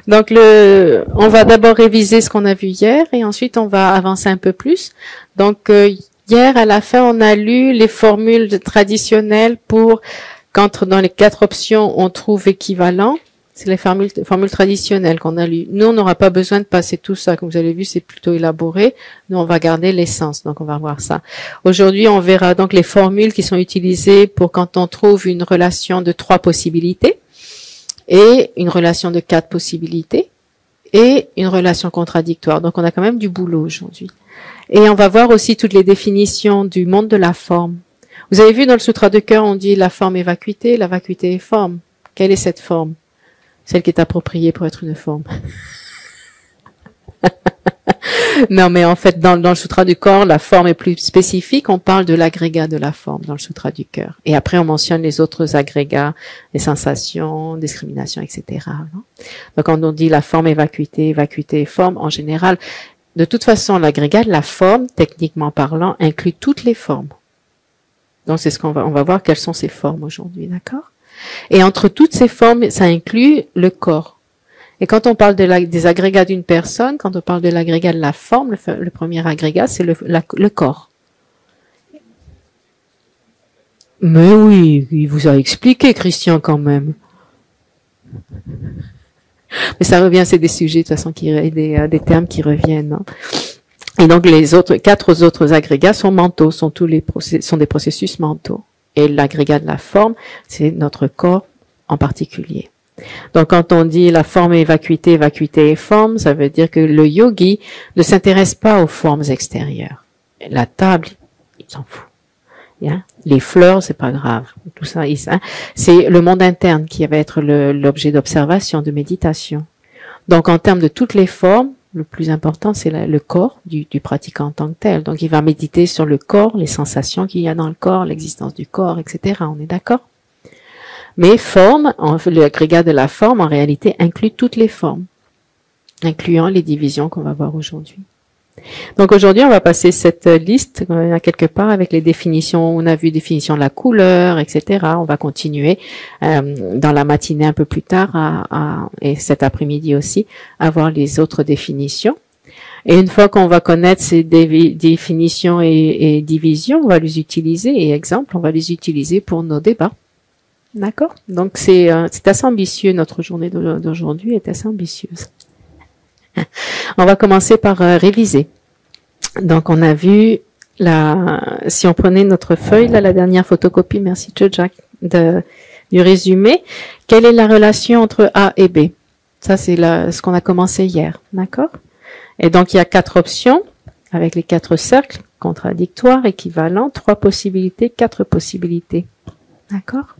Donc on va d'abord réviser ce qu'on a vu hier et ensuite on va avancer un peu plus. Donc hier à la fin on a lu les formules traditionnelles pour quand dans les 4 options on trouve équivalent. C'est les formules traditionnelles qu'on a lues. Nous on n'aura pas besoin de passer tout ça, comme vous avez vu c'est plutôt élaboré. Nous on va garder l'essence, donc on va voir ça. Aujourd'hui on verra donc les formules qui sont utilisées pour quand on trouve une relation de 3 possibilités. Et une relation de 4 possibilités, et une relation contradictoire. Donc on a quand même du boulot aujourd'hui. Et on va voir aussi toutes les définitions du monde de la forme. Vous avez vu dans le Sutra de cœur, on dit la forme est vacuité est forme. Quelle est cette forme? Celle qui est appropriée pour être une forme. Non, mais en fait, dans le Sutra du corps, la forme est plus spécifique. On parle de l'agrégat de la forme dans le Sutra du cœur. Et après, on mentionne les autres agrégats, les sensations, discrimination, etc. Non? Donc, quand on dit la forme est vacuité est forme, en général, de toute façon, l'agrégat de la forme, techniquement parlant, inclut toutes les formes. Donc, c'est ce on va voir quelles sont ces formes aujourd'hui, d'accord? Et entre toutes ces formes, ça inclut le corps. Et quand on parle des agrégats d'une personne, quand on parle de l'agrégat de la forme, le premier agrégat, c'est le corps. Mais oui, il vous a expliqué, Christian, quand même. Mais ça revient, c'est des sujets, de toute façon, des termes qui reviennent. Hein. Et donc, les 4 autres agrégats sont mentaux, sont des processus mentaux. Et l'agrégat de la forme, c'est notre corps en particulier. Donc, quand on dit la forme est vacuité est forme, ça veut dire que le yogi ne s'intéresse pas aux formes extérieures. La table, il s'en fout. Hein? Les fleurs, c'est pas grave. Tout ça, hein? C'est le monde interne qui va être l'objet d'observation, de méditation. Donc, en termes de toutes les formes, le plus important, c'est le corps du pratiquant en tant que tel. Donc, il va méditer sur le corps, les sensations qu'il y a dans le corps, l'existence du corps, etc. On est d'accord? Mais forme, l'agrégat de la forme, en réalité, inclut toutes les formes, incluant les divisions qu'on va voir aujourd'hui. Donc aujourd'hui, on va passer cette liste à quelque part avec les définitions. On a vu définition de la couleur, etc. On va continuer dans la matinée un peu plus tard et cet après-midi aussi à voir les autres définitions. Et une fois qu'on va connaître ces définitions et divisions, on va les utiliser et exemples, on va les utiliser pour nos débats. D'accord? Donc c'est assez ambitieux, notre journée d'aujourd'hui est assez ambitieuse. On va commencer par réviser. Donc on a vu si on prenait notre feuille, là, la dernière photocopie, merci Jack, du résumé, quelle est la relation entre A et B? Ça c'est ce qu'on a commencé hier, d'accord? Et donc il y a 4 options, avec les 4 cercles, contradictoires, équivalents, 3 possibilités, 4 possibilités. D'accord?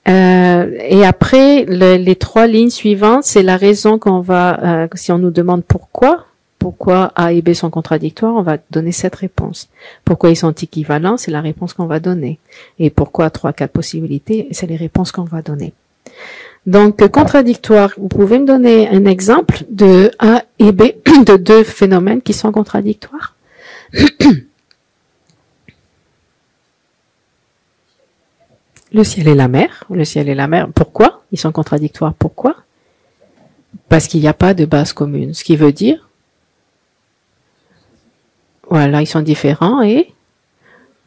Et après, les 3 lignes suivantes, c'est la raison qu'on va, si on nous demande pourquoi A et B sont contradictoires, on va donner cette réponse. Pourquoi ils sont équivalents, c'est la réponse qu'on va donner. Et pourquoi 3, 4 possibilités, c'est les réponses qu'on va donner. Donc, contradictoire, vous pouvez me donner un exemple de A et B, de 2 phénomènes qui sont contradictoires? Le ciel et la mer. Le ciel et la mer. Pourquoi? Ils sont contradictoires. Pourquoi? Parce qu'il n'y a pas de base commune. Ce qui veut dire, voilà, ils sont différents et,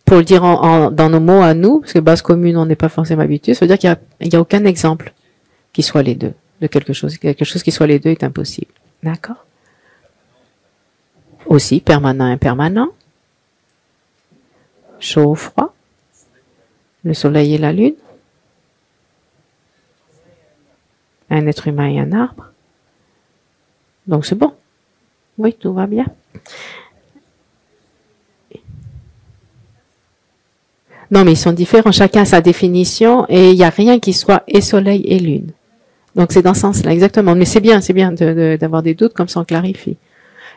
pour le dire dans nos mots à nous, parce que base commune, on n'est pas forcément habitué, ça veut dire qu'il n'y a aucun exemple qui soit les deux, de quelque chose. Quelque chose qui soit les deux est impossible. D'accord? Aussi, permanent, impermanent. Chaud, froid. Le soleil et la lune, un être humain et un arbre. Donc c'est bon. Oui, tout va bien. Non, mais ils sont différents. Chacun a sa définition et il n'y a rien qui soit et soleil et lune. Donc c'est dans ce sens-là, exactement. Mais c'est bien d'avoir des doutes, comme ça on clarifie.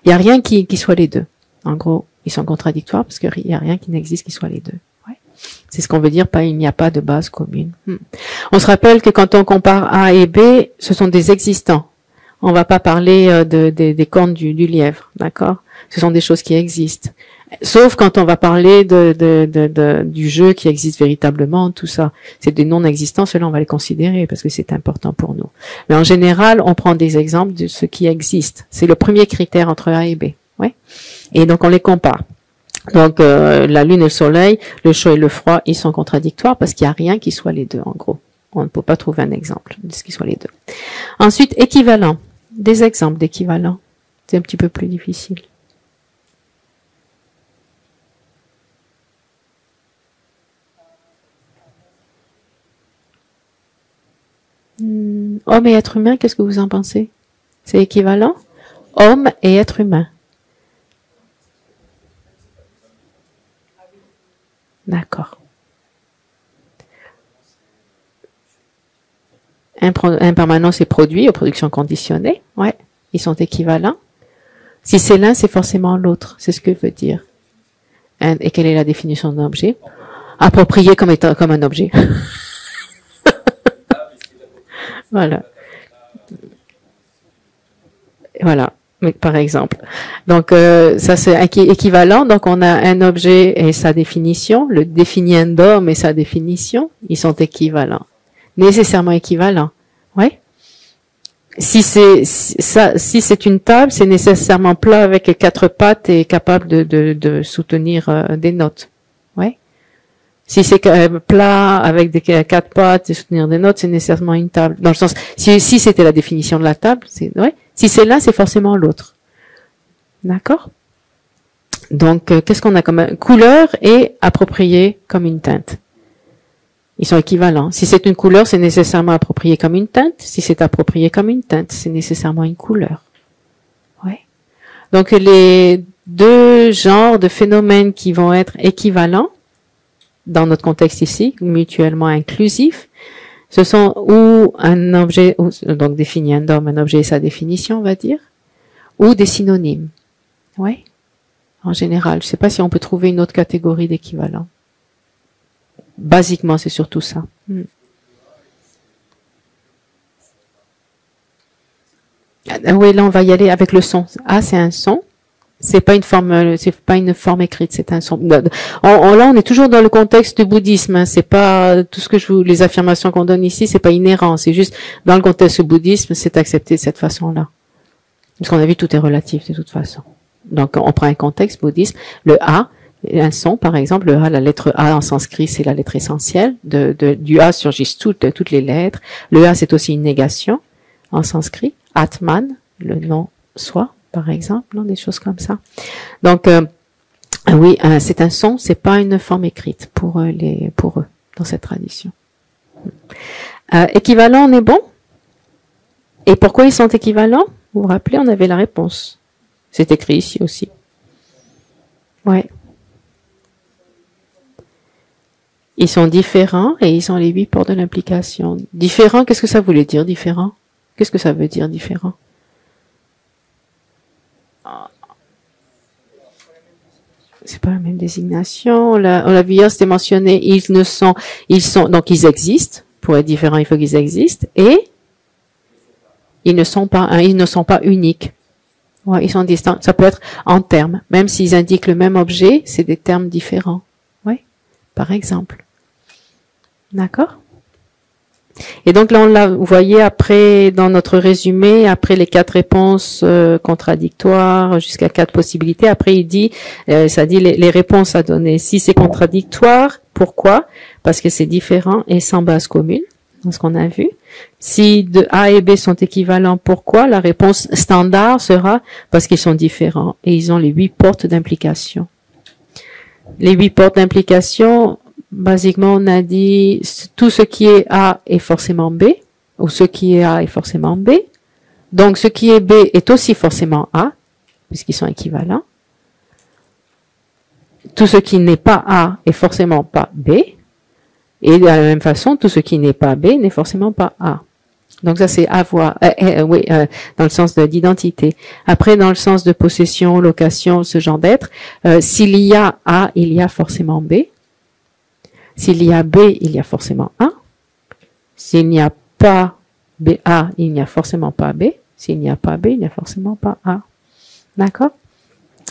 Il n'y a rien qui soit les deux. En gros, ils sont contradictoires parce qu'il n'y a rien qui n'existe qui soit les deux. C'est ce qu'on veut dire, il n'y a pas de base commune. On se rappelle que quand on compare A et B, ce sont des existants. On va pas parler des cornes du lièvre, d'accord? Ce sont des choses qui existent. Sauf quand on va parler du jeu qui existe véritablement, tout ça. C'est des non-existants, ceux-là on va les considérer parce que c'est important pour nous. Mais en général, on prend des exemples de ce qui existe. C'est le premier critère entre A et B. Ouais. Et donc on les compare. Donc la lune et le soleil, le chaud et le froid, ils sont contradictoires parce qu'il n'y a rien qui soit les deux en gros. On ne peut pas trouver un exemple de ce qui soit les deux. Ensuite, équivalent. Des exemples d'équivalent. C'est un petit peu plus difficile. Homme et être humain, qu'est-ce que vous en pensez? C'est équivalent? Homme et être humain. D'accord. Impermanence et produit aux productions conditionnées. Ouais. Ils sont équivalents. Si c'est l'un, c'est forcément l'autre. C'est ce que veut dire. Et quelle est la définition d'un objet? Approprié comme un objet. Voilà. Voilà. Par exemple. Donc, ça c'est équivalent. Donc, on a un objet et sa définition. Le définiendum et sa définition. Ils sont équivalents. Nécessairement équivalents. Ouais. Si c'est une table, c'est nécessairement plat avec 4 pattes et capable de soutenir des notes. Ouais. Si c'est plat avec des 4 pattes et soutenir des notes, c'est nécessairement une table. Dans le sens, si c'était la définition de la table, c'est ouais. Si c'est l'un, c'est forcément l'autre. D'accord? Donc, qu'est-ce qu'on a comme couleur et approprié comme une teinte? Ils sont équivalents. Si c'est une couleur, c'est nécessairement approprié comme une teinte. Si c'est approprié comme une teinte, c'est nécessairement une couleur. Ouais. Donc, les deux genres de phénomènes qui vont être équivalents, dans notre contexte ici, mutuellement inclusifs, ce sont ou un objet, donc défini un homme, un objet et sa définition, on va dire, ou des synonymes. Ouais. En général, je ne sais pas si on peut trouver une autre catégorie d'équivalent. Basiquement, c'est surtout ça. Oui, là, on va y aller avec le son. Ah, c'est un son. C'est pas une forme écrite, c'est un son. Là, on est toujours dans le contexte du bouddhisme. Hein. C'est pas tout ce que les affirmations qu'on donne ici, c'est pas inhérent. C'est juste dans le contexte du bouddhisme, c'est accepté de cette façon-là. Parce qu'on a vu, tout est relatif de toute façon. Donc, on prend un contexte bouddhiste. Le A, un son, par exemple, le A, la lettre A en sanskrit, c'est la lettre essentielle. Du A surgissent toutes les lettres. Le A, c'est aussi une négation en sanskrit. Atman, le nom soi, par exemple, des choses comme ça. Donc, oui, c'est un son, c'est pas une forme écrite pour eux, dans cette tradition. Équivalent, on est bon? Et pourquoi ils sont équivalents? Vous vous rappelez, on avait la réponse. C'est écrit ici aussi. Ouais. Ils sont différents et ils ont les 8 portes de l'implication. Différent, qu'est-ce que ça voulait dire, différent? Qu'est-ce que ça veut dire, différent? C'est pas la même désignation. On l'a vu hier, c'était mentionné. Donc ils existent. Pour être différents, il faut qu'ils existent. Et ils ne sont pas uniques. Ouais, ils sont distincts. Ça peut être en termes. Même s'ils indiquent le même objet, c'est des termes différents. Oui, par exemple. D'accord? Et donc là, vous voyez, après, dans notre résumé, après les 4 réponses contradictoires, jusqu'à 4 possibilités, après il dit, ça dit les réponses à donner. Si c'est contradictoire, pourquoi? Parce que c'est différent et sans base commune, dans ce qu'on a vu. Si de A et B sont équivalents, pourquoi? La réponse standard sera parce qu'ils sont différents et ils ont les 8 portes d'implication. Les 8 portes d'implication, basiquement, on a dit tout ce qui est A est forcément B, ou ce qui est A est forcément B. Donc, ce qui est B est aussi forcément A, puisqu'ils sont équivalents. Tout ce qui n'est pas A est forcément pas B. Et de la même façon, tout ce qui n'est pas B n'est forcément pas A. Donc ça, c'est avoir, dans le sens d'identité. Après, dans le sens de possession, location, ce genre d'être, s'il y a A, il y a forcément B. S'il y a B, il y a forcément A. S'il n'y a pas A, il n'y a forcément pas B. S'il n'y a pas B, il n'y a forcément pas A. D'accord?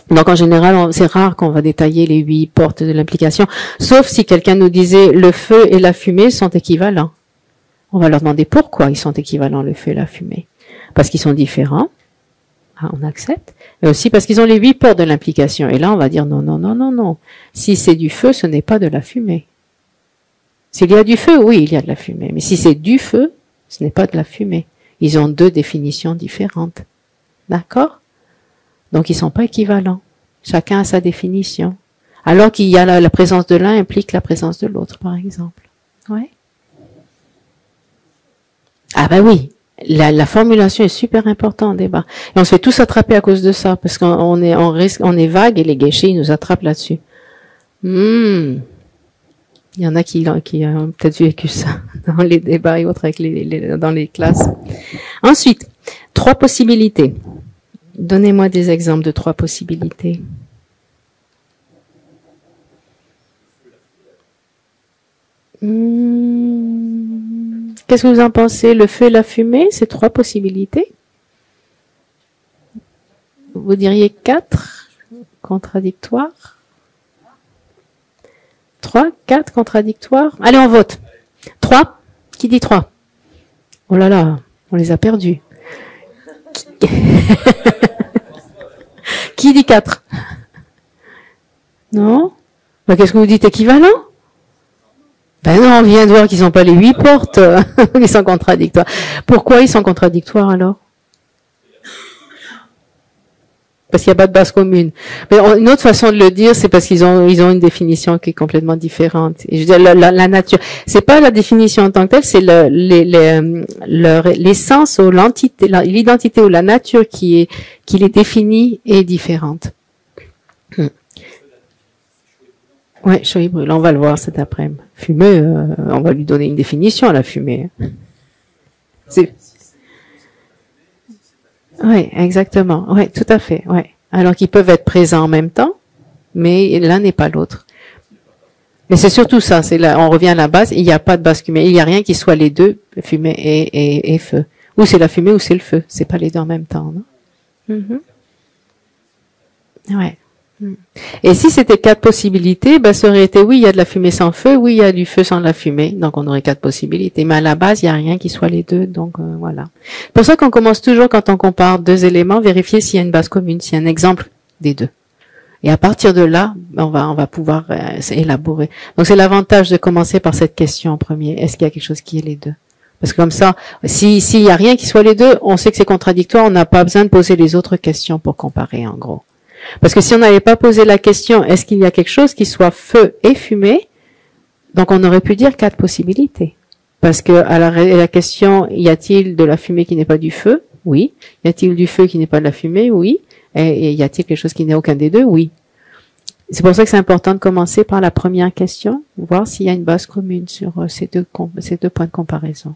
Donc en général, c'est rare qu'on va détailler les 8 portes de l'implication, sauf si quelqu'un nous disait le feu et la fumée sont équivalents. On va leur demander pourquoi ils sont équivalents, le feu et la fumée. Parce qu'ils sont différents, ah, on accepte, et aussi parce qu'ils ont les 8 portes de l'implication. Et là, on va dire non, non, non, non, non. Si c'est du feu, ce n'est pas de la fumée. S'il y a du feu, oui, il y a de la fumée. Mais si c'est du feu, ce n'est pas de la fumée. Ils ont 2 définitions différentes. D'accord? Donc, ils sont pas équivalents. Chacun a sa définition. Alors qu'il y a la présence de l'un implique la présence de l'autre, par exemple. Ouais. Ah ben oui. La formulation est super importante en débat. Et on se fait tous attraper à cause de ça, parce qu'on est en risque, on est vague et les guéchés, ils nous attrapent là-dessus. Il y en a qui ont peut-être vécu ça dans les débats et autres avec dans les classes. Ensuite, 3 possibilités. Donnez-moi des exemples de 3 possibilités. Qu'est-ce que vous en pensez? Le feu et la fumée, c'est 3 possibilités. Vous diriez 4 contradictoires? 3, 4 contradictoires? Allez, on vote. 3? Qui dit 3? Oh là là, on les a perdus. Qui dit 4? Non? Ben, qu'est-ce que vous dites équivalent? Ben non, on vient de voir qu'ils n'ont pas les 8 portes, ils sont contradictoires. Pourquoi ils sont contradictoires alors? Parce qu'il n'y a pas de base commune. Mais une autre façon de le dire, c'est parce qu'ils ont une définition qui est complètement différente. Et je veux dire, la nature, c'est pas la définition en tant que telle, c'est l'essence ou l'entité, l'identité ou la nature qui les définit est différente. Ouais, chaud et brûlant, on va le voir cet après-midi. Fumée, on va lui donner une définition à la fumée. Oui, exactement. Oui, tout à fait. Ouais. Alors qu'ils peuvent être présents en même temps, mais l'un n'est pas l'autre. Mais c'est surtout ça. C'est là, on revient à la base. Il n'y a pas de base fumée. Il n'y a rien qui soit les deux, fumée et feu. Ou c'est la fumée ou c'est le feu. C'est pas les deux en même temps, non? Ouais. Et si c'était 4 possibilités, ben, ça aurait été oui, il y a de la fumée sans feu, oui, il y a du feu sans la fumée. Donc, on aurait 4 possibilités. Mais à la base, il n'y a rien qui soit les deux. Donc, voilà. C'est pour ça qu'on commence toujours, quand on compare 2 éléments, vérifier s'il y a une base commune, s'il y a un exemple des 2. Et à partir de là, on va pouvoir élaborer. Donc, c'est l'avantage de commencer par cette question en premier. Est-ce qu'il y a quelque chose qui est les 2? Parce que comme ça, s'il y a rien qui soit les 2, on sait que c'est contradictoire, on n'a pas besoin de poser les autres questions pour comparer, en gros. Parce que si on n'avait pas posé la question, est-ce qu'il y a quelque chose qui soit feu et fumée? Donc on aurait pu dire 4 possibilités. Parce que à la question, y a-t-il de la fumée qui n'est pas du feu? Oui. Y a-t-il du feu qui n'est pas de la fumée? Oui. Et y a-t-il quelque chose qui n'est aucun des deux? Oui. C'est pour ça que c'est important de commencer par la première question, voir s'il y a une base commune sur ces deux points de comparaison.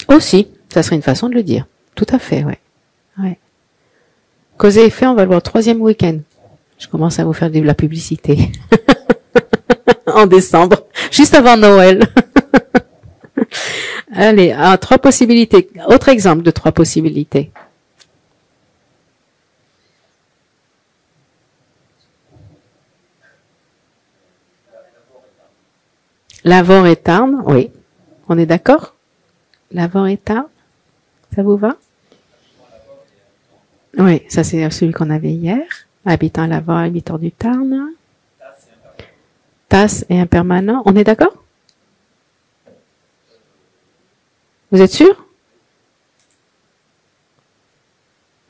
Aussi, ça serait une façon de le dire. Tout à fait, ouais. Ouais. Cause et effet, on va le voir 3e week-end. Je commence à vous faire de la publicité. En décembre, juste avant Noël. Allez, 3 possibilités. Autre exemple de 3 possibilités. L'avant et Tarn, oui. On est d'accord? L'avant et Tarn, ça vous va? Oui, ça c'est celui qu'on avait hier. Habitant l'avant, habitant du Tarn. Tasse et impermanent. On est d'accord? Vous êtes sûr?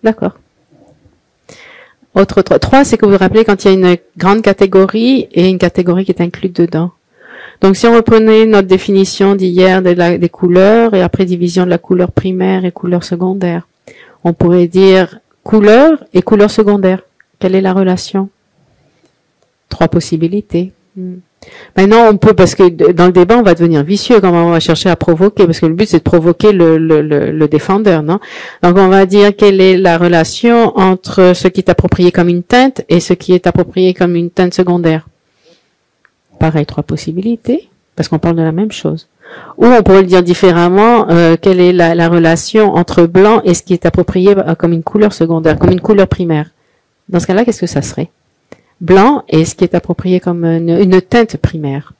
D'accord. Autre 3, c'est que vous vous rappelez quand il y a une grande catégorie et une catégorie qui est incluse dedans. Donc, si on reprenait notre définition d'hier des couleurs et après division de la couleur primaire et couleur secondaire, on pourrait dire couleur et couleur secondaire. Quelle est la relation? 3 possibilités. Maintenant, on peut, parce que dans le débat, on va devenir vicieux quand on va chercher à provoquer, parce que le but, c'est de provoquer le défendeur, non? Donc, on va dire quelle est la relation entre ce qui est approprié comme une teinte et ce qui est approprié comme une teinte secondaire. Pareil, 3 possibilités, parce qu'on parle de la même chose. Ou on pourrait le dire différemment, quelle est la relation entre blanc et ce qui est approprié comme une couleur secondaire, comme une couleur primaire. Dans ce cas-là, qu'est-ce que ça serait? Blanc et ce qui est approprié comme une teinte primaire.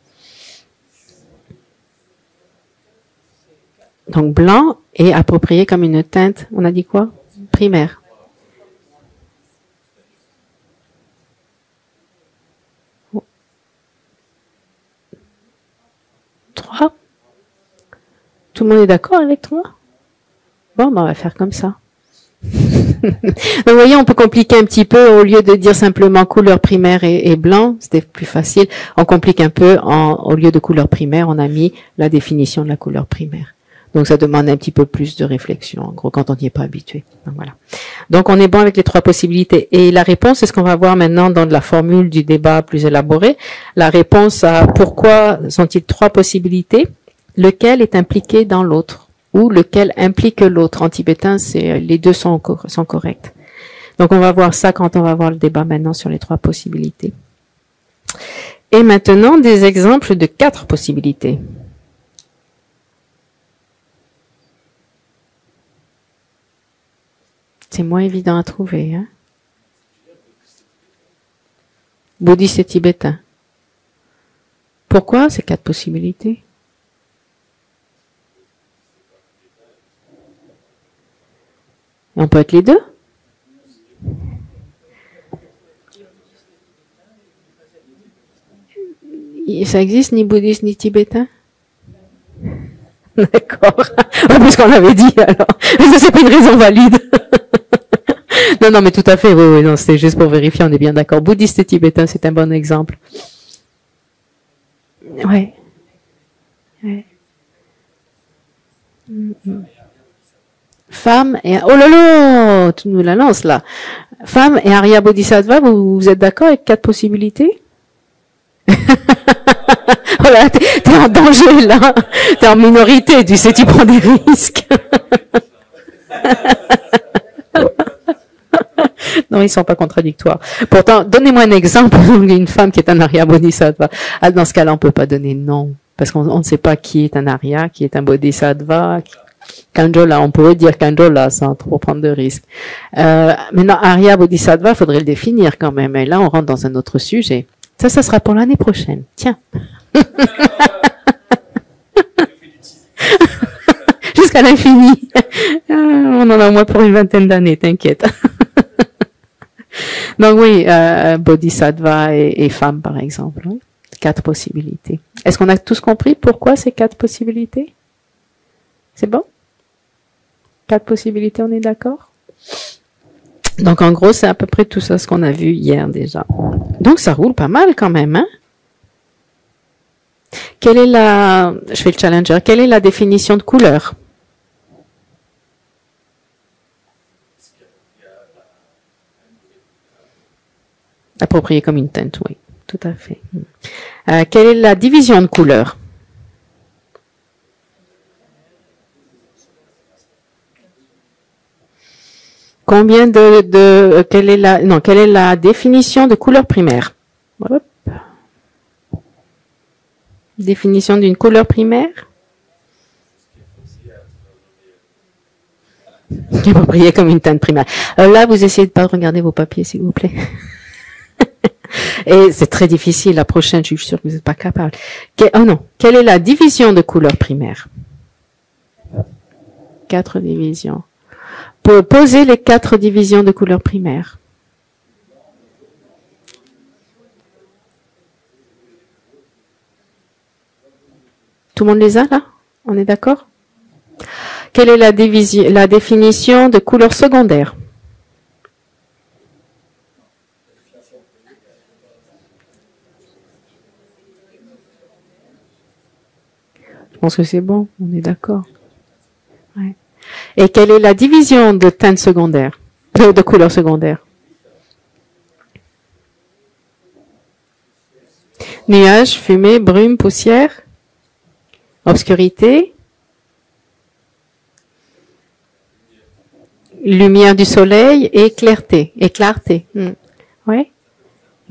Donc blanc est approprié comme une teinte, on a dit quoi? Primaire. Trois. Tout le monde est d'accord avec 3? Bon, ben on va faire comme ça. Donc, vous voyez, on peut compliquer un petit peu, au lieu de dire simplement couleur primaire et blanc, c'était plus facile. On complique un peu, au lieu de couleur primaire, on a mis la définition de la couleur primaire. Donc, ça demande un petit peu plus de réflexion, en gros, quand on n'y est pas habitué. Donc, voilà. Donc, on est bon avec les 3 possibilités. Et la réponse, c'est ce qu'on va voir maintenant dans la formule du débat plus élaboré. La réponse à pourquoi sont-ils 3 possibilités, lequel est impliqué dans l'autre, ou lequel implique l'autre. En tibétain, les deux sont corrects. Donc, on va voir ça quand on va voir le débat maintenant sur les 3 possibilités. Et maintenant, des exemples de 4 possibilités. C'est moins évident à trouver, hein? Bouddhiste et tibétain. Pourquoi ces 4 possibilités? Et on peut être les deux? Ça existe ni bouddhiste ni tibétain? D'accord. Parce qu'on l'avait dit alors. Mais ça, c'est pas une raison valide. Non, mais tout à fait, oui, non, c'est juste pour vérifier, on est bien d'accord. Bouddhiste et tibétain, c'est un bon exemple. Ouais. Femme et... Oh là là, tu nous la lances là. Femme et Arya Bodhisattva, vous êtes d'accord avec 4 possibilités? Oh là, t'es en danger là. T'es en minorité, tu sais, tu prends des risques. Non, ils sont pas contradictoires. Pourtant, donnez-moi un exemple d'une femme qui est un Arya Bodhisattva. Ah, dans ce cas-là, on peut pas donner non, parce qu'on ne sait pas qui est un Arya, qui est un Bodhisattva. Kanjola, on pourrait dire Kanjola sans trop prendre de risques. Maintenant, Arya Bodhisattva, faudrait le définir quand même. Et là, on rentre dans un autre sujet. Ça sera pour l'année prochaine. Tiens. Jusqu'à l'infini. On en a au moins pour une 20aine d'années, t'inquiète. Donc oui, Bodhisattva et femme, par exemple. Oui. 4 possibilités. Est-ce qu'on a tous compris pourquoi ces 4 possibilités? C'est bon? 4 possibilités, on est d'accord? Donc en gros, c'est à peu près tout ça ce qu'on a vu hier déjà. Donc ça roule pas mal quand même, hein? Quelle est je fais le challenger, quelle est la définition de couleur? Approprié comme une teinte, oui, tout à fait. Quelle est la division de couleur? Quelle est la définition de couleur primaire? Hop. Définition d'une couleur primaire? Approprié comme une teinte primaire. Là, vous essayez de pas regarder vos papiers, s'il vous plaît. Et c'est très difficile. La prochaine, je suis sûre que vous n'êtes pas capable. Quelle est la division de couleur primaire? 4 divisions. Pour poser les 4 divisions de couleur primaire. Tout le monde les a là? On est d'accord? Quelle est la définition de couleur secondaire? Je pense que c'est bon, on est d'accord. Ouais. Et quelle est la division de teinte secondaire, de couleur secondaire? Nuages, fumée, brume, poussière, obscurité, lumière du soleil et clarté. Oui.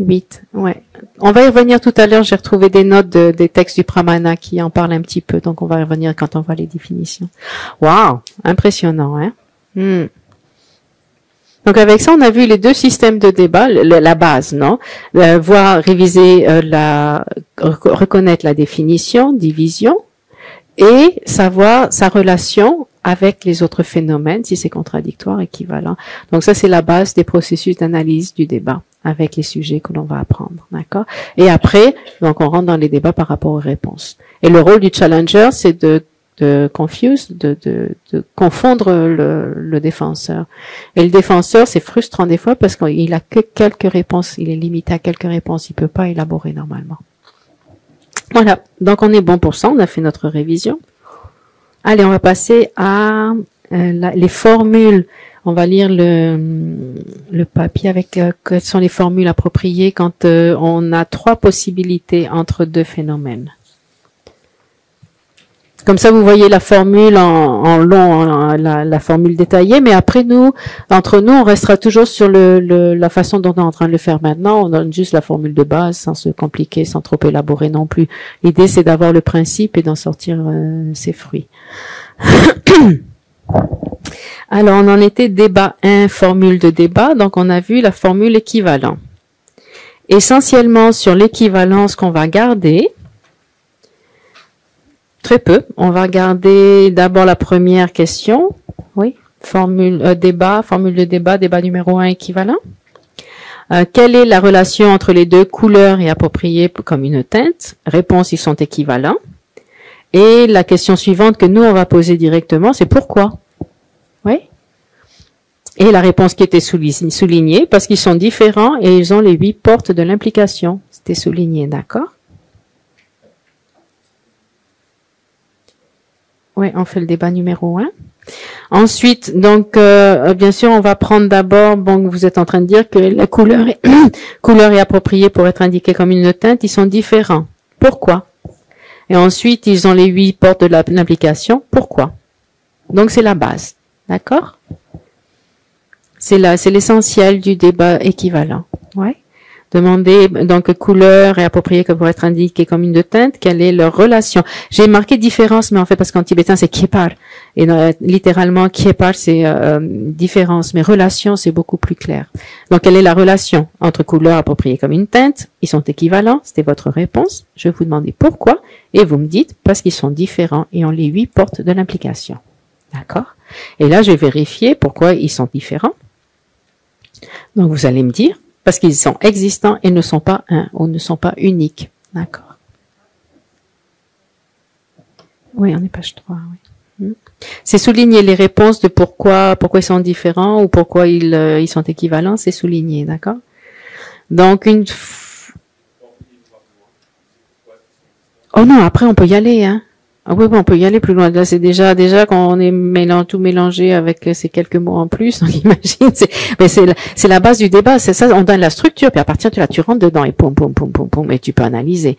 8, ouais. On va y revenir tout à l'heure, j'ai retrouvé des notes des textes du Pramana qui en parlent un petit peu, donc on va y revenir quand on voit les définitions. Waouh, impressionnant, hein. Donc avec ça, on a vu les deux systèmes de débat, la base, non? Voir, réviser, reconnaître la définition, division, et savoir sa relation avec les autres phénomènes, si c'est contradictoire, équivalent. Donc ça, c'est la base des processus d'analyse du débat avec les sujets que l'on va apprendre, d'accord? Et après, donc on rentre dans les débats par rapport aux réponses. Et le rôle du challenger, c'est de confondre le défenseur. Et le défenseur, c'est frustrant des fois parce qu'il a que quelques réponses, il est limité à quelques réponses, il peut pas élaborer normalement. Voilà, donc on est bon pour ça, on a fait notre révision. Allez, on va passer à les formules. On va lire le papier avec quelles sont les formules appropriées quand on a trois possibilités entre deux phénomènes. Comme ça, vous voyez la formule en long, la formule détaillée, mais après entre nous, on restera toujours sur la façon dont on est en train de le faire maintenant. On donne juste la formule de base, sans se compliquer, sans trop élaborer non plus. L'idée, c'est d'avoir le principe et d'en sortir ses fruits. Alors, on en était débat 1, formule de débat. Donc, on a vu la formule équivalent. Essentiellement, sur l'équivalence qu'on va garder, très peu. On va regarder d'abord la première question. Oui, formule de débat, débat numéro 1 équivalent. Quelle est la relation entre les deux couleurs et appropriées comme une teinte? Réponse, ils sont équivalents. Et la question suivante que nous, on va poser directement, c'est pourquoi? Oui. Et la réponse qui était soulignée, parce qu'ils sont différents et ils ont les 8 portes de l'implication. C'était souligné, d'accord? Oui, on fait le débat numéro 1. Ensuite, donc, bien sûr, on va prendre d'abord, bon, vous êtes en train de dire que la couleur est appropriée pour être indiquée comme une teinte, ils sont différents. Pourquoi? Et ensuite, ils ont les 8 portes de l'implication. Pourquoi? Donc, c'est la base. D'accord? C'est l'essentiel du débat équivalent. Ouais. Demander, donc, couleur est appropriée pour être indiquée comme une teinte. Quelle est leur relation? J'ai marqué différence, mais en fait, parce qu'en tibétain, c'est kiepar. Et littéralement, kiepar, c'est différence. Mais relation, c'est beaucoup plus clair. Donc, quelle est la relation entre couleur appropriée comme une teinte? Ils sont équivalents. C'était votre réponse. Je vais vous demander pourquoi. Et vous me dites, parce qu'ils sont différents et ont les 8 portes de l'implication. D'accord? Et là, je vais vérifier pourquoi ils sont différents. Donc, vous allez me dire, parce qu'ils sont existants et ne sont pas un ou ne sont pas uniques. D'accord. Oui, on est page 3, oui. C'est souligner les réponses de pourquoi ils sont différents ou pourquoi ils sont équivalents, c'est souligné, d'accord? Donc, oh non, après on peut y aller, hein. Ah oui, on peut y aller plus loin. Là, c'est déjà quand on est tout mélangé avec ces quelques mots en plus, donc imagine, c'est la base du débat, c'est ça, on donne la structure, puis à partir de là, tu rentres dedans et poum, et tu peux analyser.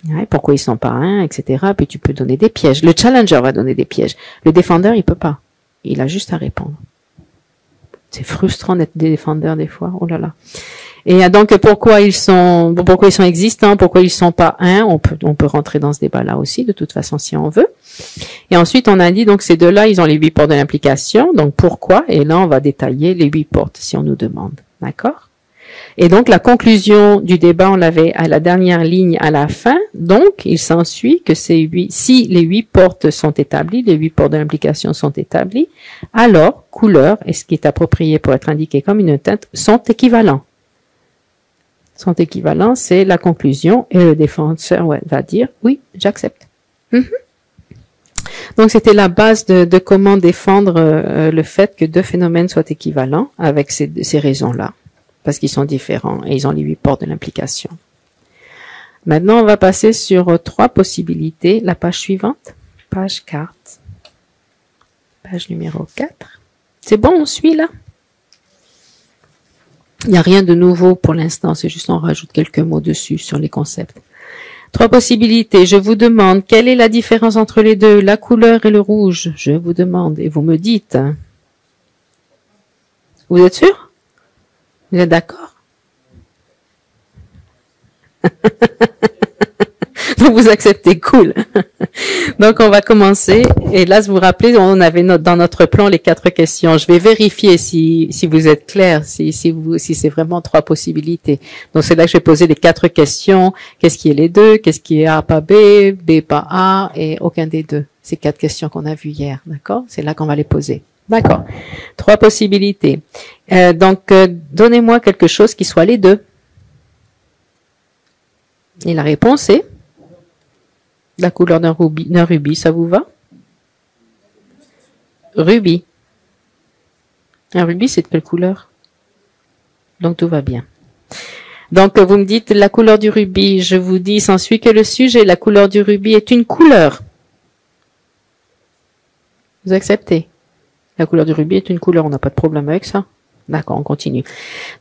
Ouais, pourquoi ils sont pas un, etc. Puis tu peux donner des pièges. Le challenger va donner des pièges. Le défendeur, il peut pas. Il a juste à répondre. C'est frustrant d'être défendeur des fois. Oh là là. Et donc, pourquoi ils sont existants, pourquoi ils sont pas un, on peut rentrer dans ce débat-là aussi, de toute façon, si on veut. Et ensuite, on a dit, donc, ces deux-là, ils ont les 8 portes de l'implication. Donc, pourquoi? Et là, on va détailler les 8 portes, si on nous demande. D'accord? Et donc, la conclusion du débat, on l'avait à la dernière ligne à la fin. Donc, il s'ensuit que si les 8 portes sont établies, les 8 portes de l'implication sont établies, alors, couleur et ce qui est approprié pour être indiqué comme une teinte sont équivalents. Sont équivalents, c'est la conclusion, et le défenseur va dire, oui, j'accepte. Donc, c'était la base de comment défendre le fait que deux phénomènes soient équivalents avec ces raisons-là, parce qu'ils sont différents et ils ont les 8 portes de l'implication. Maintenant, on va passer sur 3 possibilités. La page suivante, page 4, page numéro 4. C'est bon, on suit là? Il n'y a rien de nouveau pour l'instant, c'est juste on rajoute quelques mots dessus sur les concepts. 3 possibilités. Je vous demande, quelle est la différence entre les deux, la couleur et le rouge? Je vous demande, et vous me dites. Vous êtes sûr? Vous êtes d'accord? Donc vous acceptez, cool. Donc on va commencer. Et là, vous vous rappelez, on avait dans notre plan les 4 questions. Je vais vérifier si vous êtes clair, si c'est vraiment 3 possibilités. Donc c'est là que je vais poser les 4 questions. Qu'est-ce qui est les 2? Qu'est-ce qui est A pas B, B pas A et aucun des 2? Ces 4 questions qu'on a vues hier, d'accord? C'est là qu'on va les poser. D'accord. 3 possibilités. Donnez-moi quelque chose qui soit les 2. Et la réponse est la couleur d'un rubis, ça vous va? Rubis. Un rubis, c'est de quelle couleur? Donc tout va bien. Donc vous me dites la couleur du rubis, je vous dis, s'ensuit que le sujet, la couleur du rubis est une couleur. Vous acceptez? La couleur du rubis est une couleur, on n'a pas de problème avec ça. D'accord, on continue.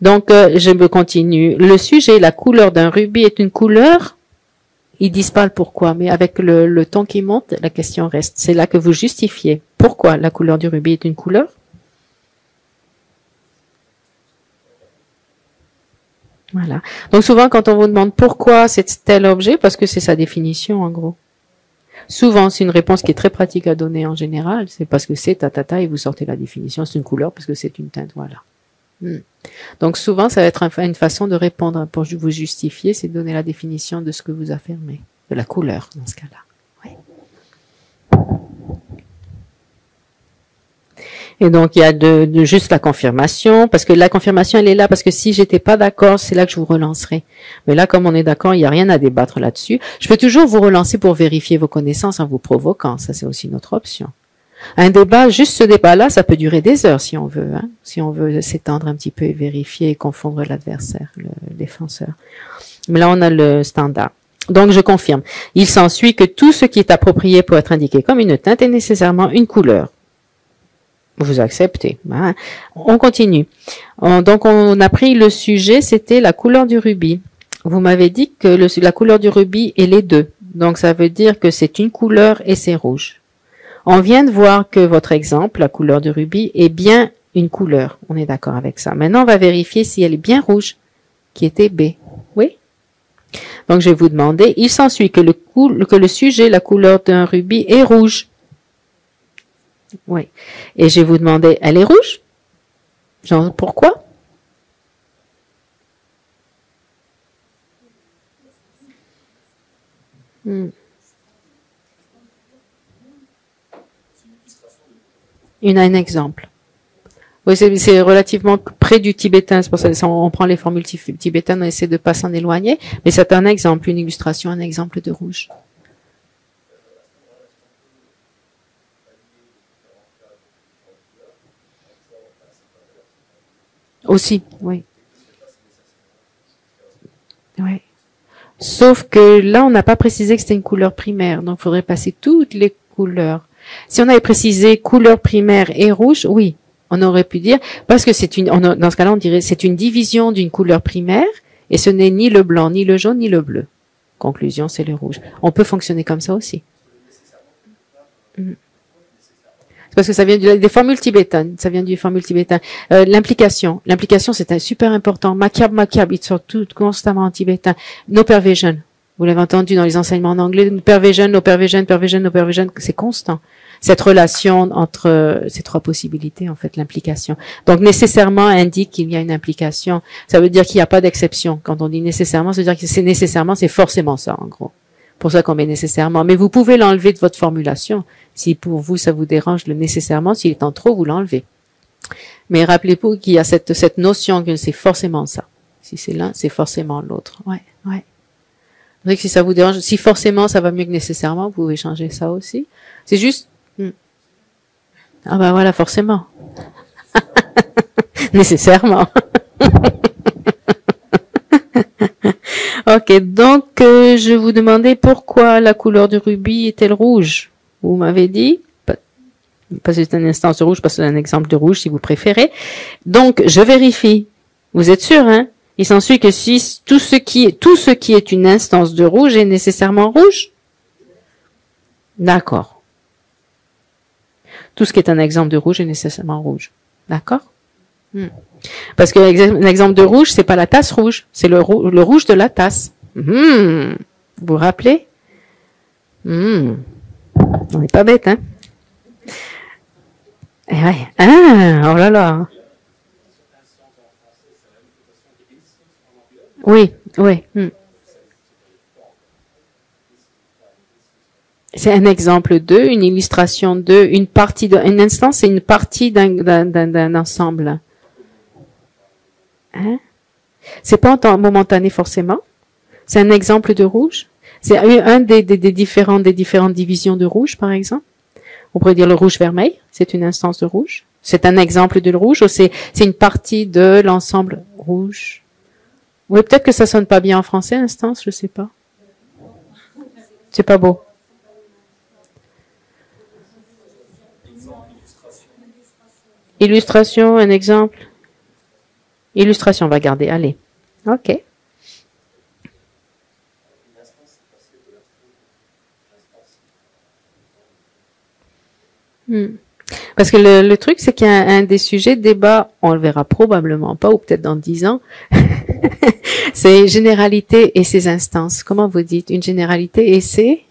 Donc je me continue. Le sujet, la couleur d'un rubis est une couleur. Ils disent pas le pourquoi, mais avec le ton qui monte, la question reste. C'est là que vous justifiez. Pourquoi la couleur du rubis est une couleur? Voilà. Donc souvent, quand on vous demande pourquoi c'est tel objet, parce que c'est sa définition en gros. Souvent, c'est une réponse qui est très pratique à donner en général. C'est parce que c'est ta et vous sortez la définition. C'est une couleur parce que c'est une teinte. Voilà. Donc souvent, ça va être une façon de répondre pour vous justifier, c'est de donner la définition de ce que vous affirmez, de la couleur dans ce cas-là. Oui. Et donc il y a juste la confirmation, parce que la confirmation elle est là, parce que si j'étais pas d'accord, c'est là que je vous relancerai. Mais là, comme on est d'accord, il n'y a rien à débattre là-dessus. Je peux toujours vous relancer pour vérifier vos connaissances en vous provoquant. Ça, c'est aussi notre option. Un débat, juste ce débat-là, ça peut durer des heures si on veut, hein, si on veut s'étendre un petit peu et vérifier et confondre l'adversaire, le défenseur. Mais là, on a le standard. Donc, je confirme. Il s'ensuit que tout ce qui est approprié pour être indiqué comme une teinte est nécessairement une couleur. Vous acceptez. Hein? On continue. Donc, on a pris le sujet, c'était la couleur du rubis. Vous m'avez dit que la couleur du rubis est les 2. Donc, ça veut dire que c'est une couleur et c'est rouge. On vient de voir que votre exemple, la couleur du rubis, est bien une couleur. On est d'accord avec ça. Maintenant, on va vérifier si elle est bien rouge, qui était B. Oui? Donc, je vais vous demander, il s'ensuit que le sujet, la couleur d'un rubis, est rouge. Oui. Et je vais vous demander, elle est rouge? Genre, pourquoi? Un exemple. Oui, c'est relativement près du tibétain, c'est pour ça on prend les formules tibétaines, on essaie de pas s'en éloigner, mais c'est un exemple, une illustration, un exemple de rouge. Aussi, oui. Oui. Sauf que là, on n'a pas précisé que c'était une couleur primaire, donc il faudrait passer toutes les couleurs. Si on avait précisé couleur primaire et rouge, oui, on aurait pu dire, parce que dans ce cas-là, on dirait, c'est une division d'une couleur primaire, et ce n'est ni le blanc, ni le jaune, ni le bleu. Conclusion, c'est le rouge. On peut fonctionner comme ça aussi. C'est parce que ça vient des formules tibétaines, ça vient du formule tibétain. L'implication, c'est super important. Makyab, ils sortent tout constamment en tibétain. No pervasion. Vous l'avez entendu dans les enseignements en anglais, pervasion, c'est constant. Cette relation entre ces 3 possibilités, en fait, l'implication. Donc, nécessairement indique qu'il y a une implication. Ça veut dire qu'il n'y a pas d'exception. Quand on dit nécessairement, ça veut dire que c'est nécessairement, c'est forcément ça, en gros. Pour ça qu'on met nécessairement. Mais vous pouvez l'enlever de votre formulation. Si pour vous, ça vous dérange le nécessairement, s'il est en trop, vous l'enlevez. Mais rappelez-vous qu'il y a cette notion que c'est forcément ça. Si c'est l'un, c'est forcément l'autre. Ouais. Donc, si ça vous dérange, si forcément ça va mieux que nécessairement, vous pouvez changer ça aussi. C'est juste, ah ben voilà, forcément. Nécessairement. Ok, donc je vous demandais pourquoi la couleur du rubis est-elle rouge? Vous m'avez dit, parce que c'est une instance de rouge, parce que c'est un exemple de rouge si vous préférez. Donc, je vérifie. Vous êtes sûr, hein? Il s'ensuit que si tout ce qui est une instance de rouge est nécessairement rouge? D'accord. Tout ce qui est un exemple de rouge est nécessairement rouge. D'accord? Parce que l'exemple de rouge, c'est pas la tasse rouge, c'est le rouge de la tasse. Vous vous rappelez? On n'est pas bête, hein? Eh ouais. Ah, oh là là. Oui, oui. C'est un exemple de, une illustration de, une partie de, une instance, c'est une partie d'un ensemble. Hein? C'est pas en temps momentané forcément. C'est un exemple de rouge. C'est un des différentes divisions de rouge, par exemple. On pourrait dire le rouge-vermeil. C'est une instance de rouge. C'est un exemple de rouge ou c'est une partie de l'ensemble rouge. Oui, peut-être que ça sonne pas bien en français, instance, je sais pas. C'est pas beau. Illustration, un exemple. Illustration, on va garder. Allez. OK. Parce que le truc, c'est qu'il y a un des sujets de débat, on le verra probablement pas, ou peut-être dans 10 ans, c'est généralité et ses instances. Comment vous dites? Une généralité et c'est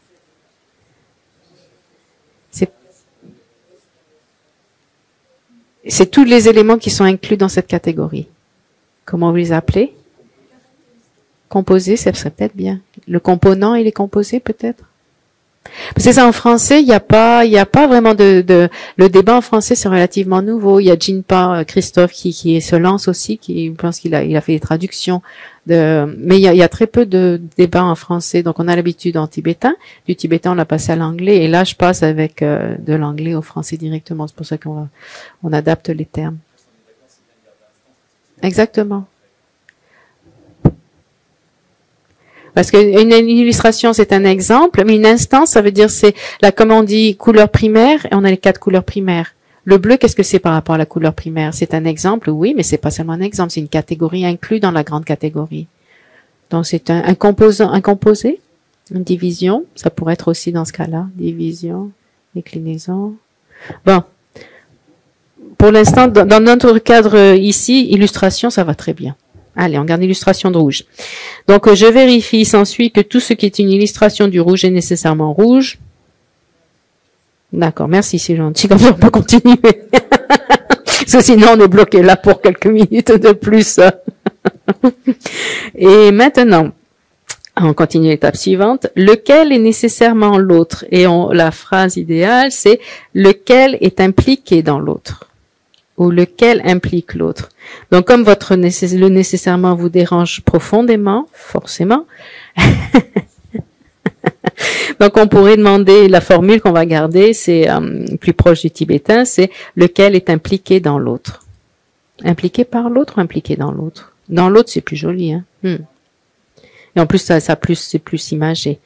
tous les éléments qui sont inclus dans cette catégorie. Comment vous les appelez? Composé, ça serait peut-être bien. Le component et les composés, peut-être? Parce que ça, en français, il n'y a pas vraiment le débat en français, c'est relativement nouveau. Il y a Jinpa, Christophe, qui se lance aussi, je pense qu'il a fait des traductions mais il y a très peu de débats en français. Donc, on a l'habitude en tibétain. Du tibétain, on l'a passé à l'anglais. Et là, je passe avec, de l'anglais au français directement. C'est pour ça qu'on adapte les termes. Exactement. Parce qu'une illustration, c'est un exemple, mais une instance, ça veut dire comme on dit, couleur primaire, et on a les 4 couleurs primaires. Le bleu, qu'est-ce que c'est par rapport à la couleur primaire? C'est un exemple, oui, mais c'est pas seulement un exemple, c'est une catégorie inclue dans la grande catégorie. Donc c'est un composé, une division, ça pourrait être aussi dans ce cas-là, division, déclinaison. Bon. Pour l'instant, dans notre cadre ici, illustration, ça va très bien. Allez, on garde l'illustration de rouge. Donc, je vérifie, il s'ensuit que tout ce qui est une illustration du rouge est nécessairement rouge. D'accord, merci, c'est gentil. Comme ça, on peut continuer. Parce que sinon, on est bloqué là pour quelques minutes de plus. Et maintenant, on continue l'étape suivante. Lequel est nécessairement l'autre? Et la phrase idéale, c'est lequel est impliqué dans l'autre? Ou lequel implique l'autre. Donc, comme le nécessairement vous dérange profondément, forcément, donc on pourrait demander, la formule qu'on va garder, c'est plus proche du tibétain, c'est lequel est impliqué dans l'autre. Impliqué par l'autre ou impliqué dans l'autre? Dans l'autre, c'est plus joli, hein. Et en plus, c'est plus imagé.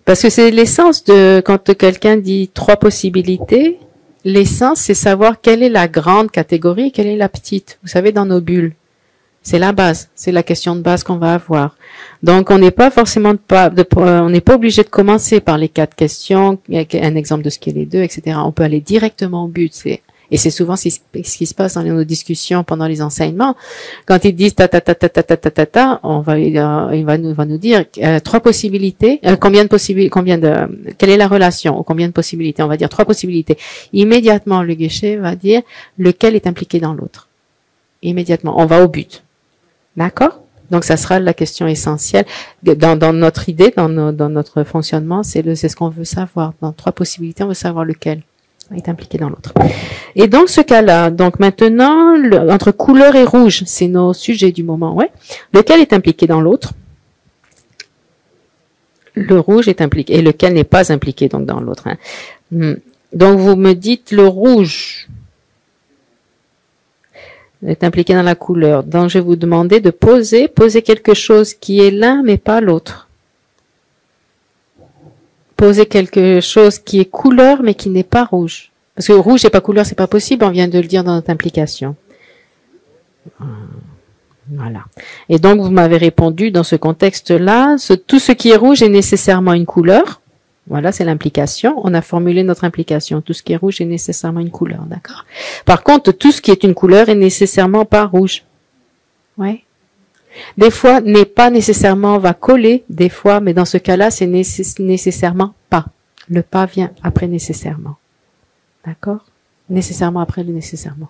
Parce que c'est l'essence quand quelqu'un dit 3 possibilités, l'essence, c'est savoir quelle est la grande catégorie et quelle est la petite. Vous savez, dans nos bulles. C'est la base. C'est la question de base qu'on va avoir. Donc, on n'est pas forcément on n'est pas obligé de commencer par les 4 questions, un exemple de ce qu'est les 2, etc. On peut aller directement au but. Et c'est souvent ce qui se passe dans nos discussions pendant les enseignements. Quand ils disent ta, il va nous dire 3 possibilités, quelle est la relation, ou combien de possibilités? On va dire 3 possibilités. Immédiatement, le geshe va dire lequel est impliqué dans l'autre. Immédiatement, on va au but. D'accord? Donc, ça sera la question essentielle. Dans notre idée, dans notre fonctionnement, c'est ce qu'on veut savoir. Dans 3 possibilités, on veut savoir lequel est impliqué dans l'autre. Et dans ce cas-là, donc maintenant, entre couleur et rouge, c'est nos sujets du moment, ouais. Lequel est impliqué dans l'autre? Le rouge est impliqué, et lequel n'est pas impliqué donc dans l'autre. Hein. Donc vous me dites le rouge est impliqué dans la couleur. Donc je vais vous demander de poser quelque chose qui est l'un mais pas l'autre. Poser quelque chose qui est couleur mais qui n'est pas rouge. Parce que rouge et pas couleur, c'est pas possible, on vient de le dire dans notre implication. Voilà. Et donc, vous m'avez répondu dans ce contexte-là, tout ce qui est rouge est nécessairement une couleur. Voilà, c'est l'implication. On a formulé notre implication. Tout ce qui est rouge est nécessairement une couleur, d'accord? Par contre, tout ce qui est une couleur est nécessairement pas rouge. Ouais. Des fois, n'est pas nécessairement va coller, des fois, mais dans ce cas-là, c'est nécessairement pas. Le pas vient après nécessairement. D'accord? Nécessairement après le nécessairement.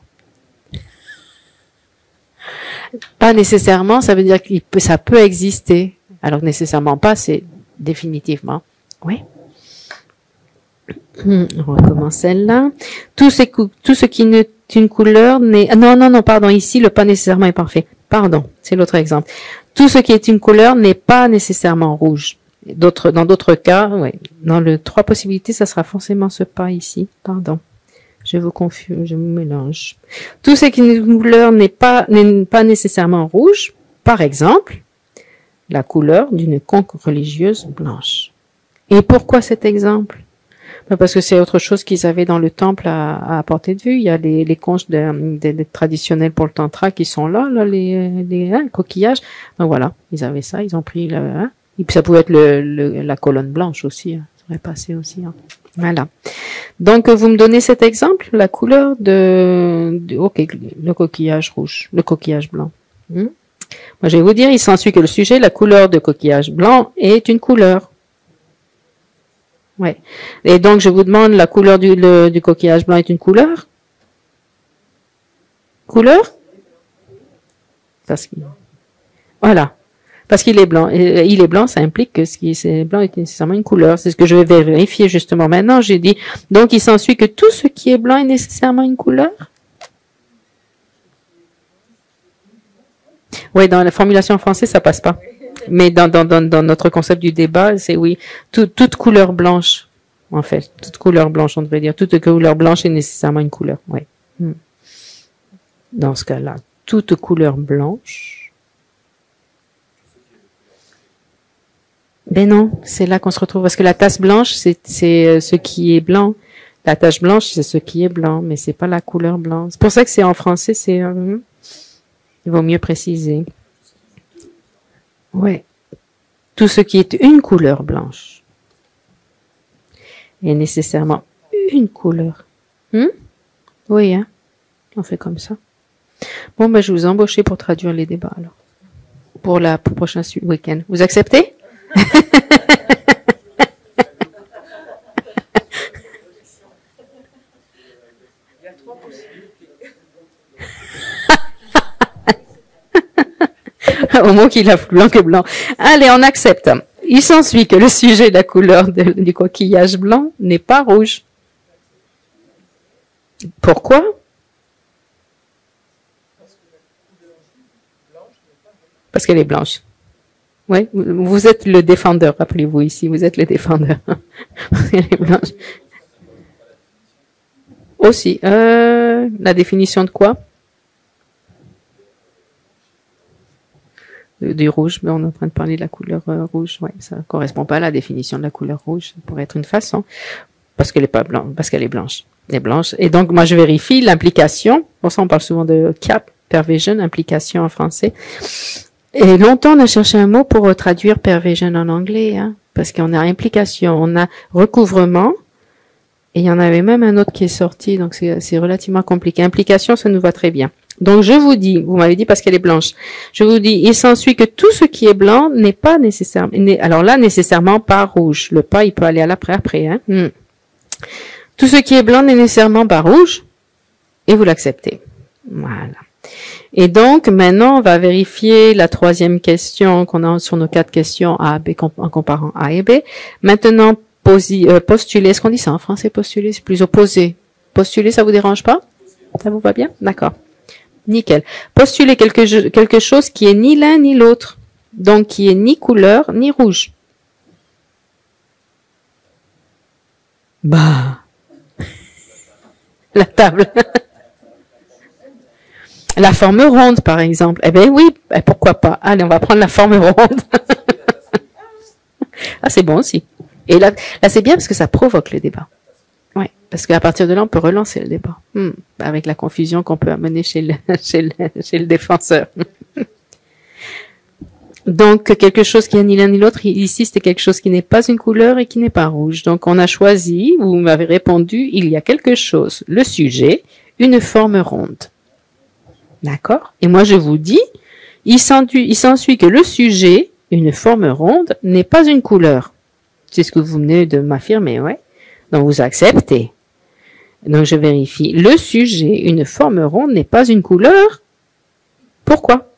Pas nécessairement, ça veut dire que ça peut exister. Alors nécessairement pas, c'est définitivement. Oui. On recommence celle-là. Tout ce qui n'est une couleur n'est... Non, pardon. Ici, le pas nécessairement est parfait. Pardon, c'est l'autre exemple. Tout ce qui est une couleur n'est pas nécessairement rouge. Dans d'autres cas, oui. Dans le 3 possibilités, ça sera forcément ce pas ici. Pardon. Je vous confuse, je me mélange. Tout ce qui est une couleur n'est pas nécessairement rouge. Par exemple, la couleur d'une conque religieuse blanche. Et pourquoi cet exemple? Parce que c'est autre chose qu'ils avaient dans le temple à portée de vue. Il y a les conches traditionnelles pour le tantra qui sont là, les coquillages. Donc voilà, ils avaient ça, ils ont pris et puis ça pouvait être la colonne blanche aussi, hein. Ça aurait passé aussi, hein. Voilà. Donc vous me donnez cet exemple, la couleur le coquillage rouge, le coquillage blanc. Moi je vais vous dire, il s'ensuit que le sujet, la couleur de coquillage blanc est une couleur. Ouais. Et donc, je vous demande, la couleur du coquillage blanc est une couleur? Couleur? Voilà. Parce qu'il est blanc. Et il est blanc, ça implique que ce qui est blanc est nécessairement une couleur. C'est ce que je vais vérifier justement maintenant. J'ai dit, donc il s'ensuit que tout ce qui est blanc est nécessairement une couleur? Oui, dans la formulation en français, ça passe pas. Mais dans notre concept du débat, c'est oui, toute couleur blanche, en fait, toute couleur blanche, on devrait dire, toute couleur blanche est nécessairement une couleur, oui. Dans ce cas-là, toute couleur blanche. Ben non, c'est là qu'on se retrouve, parce que la tasse blanche, c'est ce qui est blanc. La tache blanche, c'est ce qui est blanc, mais c'est pas la couleur blanche. C'est pour ça que c'est en français, il vaut mieux préciser. Ouais. Tout ce qui est une couleur blanche est nécessairement une couleur. Oui, hein? On fait comme ça. Bon, ben, je vous ai embauché pour traduire les débats, alors. Pour le prochain week-end. Vous acceptez? Au mot qu'il a blanc que blanc. Allez, on accepte. Il s'ensuit que le sujet de la couleur du coquillage blanc n'est pas rouge. Pourquoi? Parce qu'elle est blanche. Oui, vous êtes le défendeur, rappelez-vous ici, vous êtes le défendeur. Elle est blanche. Aussi, la définition de quoi? Du rouge, mais on est en train de parler de la couleur rouge. Ouais, ça correspond pas à la définition de la couleur rouge. Ça pourrait être une façon, parce qu'elle est pas blanche, parce qu'elle est blanche. Elle est blanche. Et donc, moi, je vérifie l'implication. Pour ça, on parle souvent de CAP, perversion, implication en français. Et longtemps, on a cherché un mot pour traduire perversion en anglais, hein, parce qu'on a implication, on a recouvrement, et il y en avait même un autre qui est sorti, donc c'est relativement compliqué. Implication, ça nous va très bien. Donc, je vous dis, vous m'avez dit parce qu'elle est blanche. Je vous dis, il s'ensuit que tout ce qui est blanc n'est pas nécessairement, alors là, nécessairement pas rouge. Le pas, il peut aller à après, hein. Tout ce qui est blanc n'est nécessairement pas rouge, et vous l'acceptez. Voilà. Et donc, maintenant, on va vérifier la troisième question qu'on a sur nos 4 questions A, B, en comparant A et B. Maintenant, postuler, est-ce qu'on dit ça en français, postuler? C'est plus opposé. Postuler, ça vous dérange pas? Ça vous va bien? D'accord. Nickel. Postuler quelque chose qui est ni l'un ni l'autre. Donc, qui est ni couleur, ni rouge. Bah. La table. La forme ronde, par exemple. Eh ben oui, pourquoi pas. Allez, on va prendre la forme ronde. Ah, c'est bon aussi. Et là c'est bien parce que ça provoque le débat. Ouais, parce qu'à partir de là, on peut relancer le débat. Avec la confusion qu'on peut amener chez le défenseur. Donc, quelque chose qui n'est ni l'un ni l'autre, ici, c'était quelque chose qui n'est pas une couleur et qui n'est pas rouge. Donc, on a choisi, vous m'avez répondu, il y a quelque chose, le sujet, une forme ronde. D'accord? Et moi, je vous dis, Il s'ensuit que le sujet, une forme ronde, n'est pas une couleur. C'est ce que vous venez de m'affirmer, ouais. Donc vous acceptez. Donc je vérifie. Le sujet, une forme ronde, n'est pas une couleur. Pourquoi?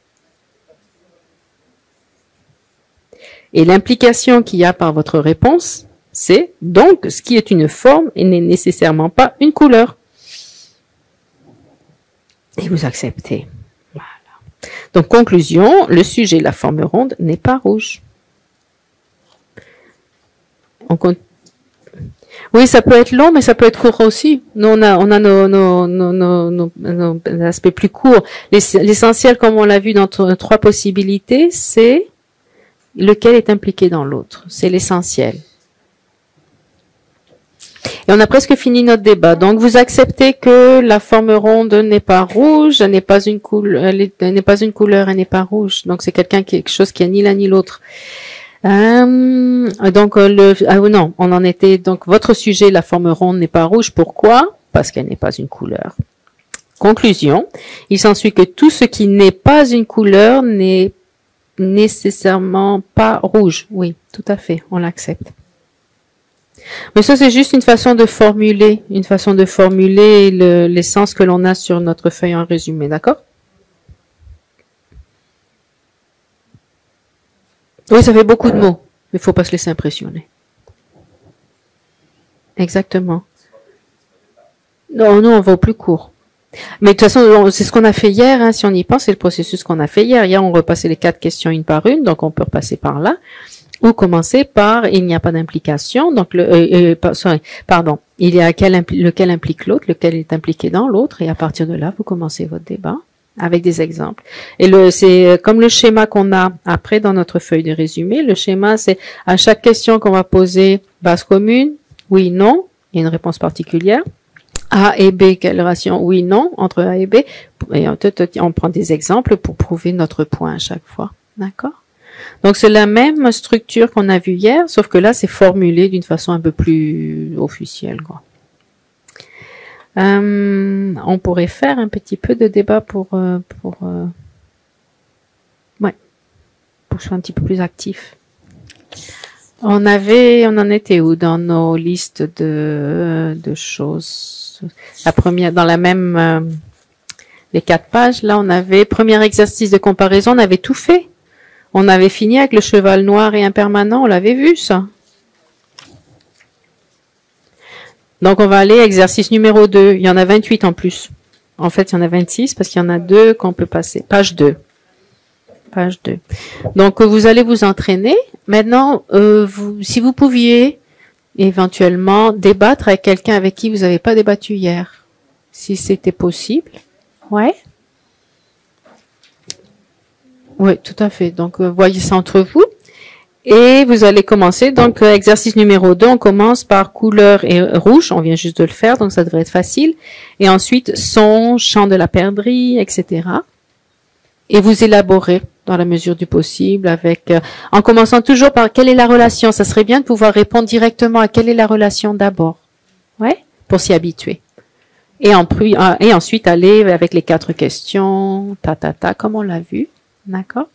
Et l'implication qu'il y a par votre réponse, c'est donc ce qui est une forme et n'est nécessairement pas une couleur. Et vous acceptez. Voilà. Donc conclusion, le sujet, la forme ronde, n'est pas rouge. Oui, ça peut être long, mais ça peut être court aussi. Nous, on a nos aspects plus courts. L'essentiel, comme on l'a vu dans trois possibilités, c'est lequel est impliqué dans l'autre. C'est l'essentiel. Et on a presque fini notre débat. Donc, vous acceptez que la forme ronde n'est pas rouge, elle n'est pas une couleur, elle n'est pas rouge. Donc, c'est quelque chose qui a ni l'un ni l'autre. Non, on en était, donc, votre sujet, la forme ronde n'est pas rouge. Pourquoi? Parce qu'elle n'est pas une couleur. Conclusion. Il s'ensuit que tout ce qui n'est pas une couleur n'est nécessairement pas rouge. Oui, tout à fait, on l'accepte. Mais ça, c'est juste une façon de formuler l'essence que l'on a sur notre feuille en résumé, d'accord? Oui, ça fait beaucoup de mots, mais il faut pas se laisser impressionner. Exactement. Non, on va au plus court. Mais de toute façon, c'est ce qu'on a fait hier, hein, si on y pense, c'est le processus qu'on a fait hier. Hier, on repassait les 4 questions une par une, donc on peut repasser par là. Ou commencer par il n'y a pas d'implication, donc il y a lequel implique l'autre, lequel est impliqué dans l'autre, et à partir de là, vous commencez votre débat avec des exemples. Et c'est comme le schéma qu'on a après dans notre feuille de résumé. Le schéma, c'est à chaque question qu'on va poser, base commune, oui, non, il y a une réponse particulière. A et B, quelle relation? Oui, non, entre A et B. Et on prend des exemples pour prouver notre point à chaque fois. D'accord? Donc, c'est la même structure qu'on a vue hier, sauf que là, c'est formulé d'une façon un peu plus officielle, quoi. On pourrait faire un petit peu de débat pour que je sois un petit peu plus actif. On en était où dans nos listes de choses? La première, dans la même, les 4 pages, là, on avait premier exercice de comparaison, on avait tout fait. On avait fini avec le cheval noir et impermanent, on l'avait vu, ça. Donc, on va aller à exercice numéro 2. Il y en a 28 en plus. En fait, il y en a 26 parce qu'il y en a 2 qu'on peut passer. Page 2. Page 2. Donc, vous allez vous entraîner. Maintenant, si vous pouviez éventuellement débattre avec quelqu'un avec qui vous n'avez pas débattu hier, si c'était possible. Ouais. Oui, tout à fait. Donc, voyez ça entre vous. Et vous allez commencer. Donc, exercice numéro 2, on commence par couleur et rouge. On vient juste de le faire, donc ça devrait être facile. Et ensuite, son, chant de la perdrix, etc. Et vous élaborez dans la mesure du possible avec, en commençant toujours par quelle est la relation. Ça serait bien de pouvoir répondre directement à quelle est la relation d'abord. Ouais, pour s'y habituer. Et ensuite, aller avec les 4 questions, comme on l'a vu. D'accord?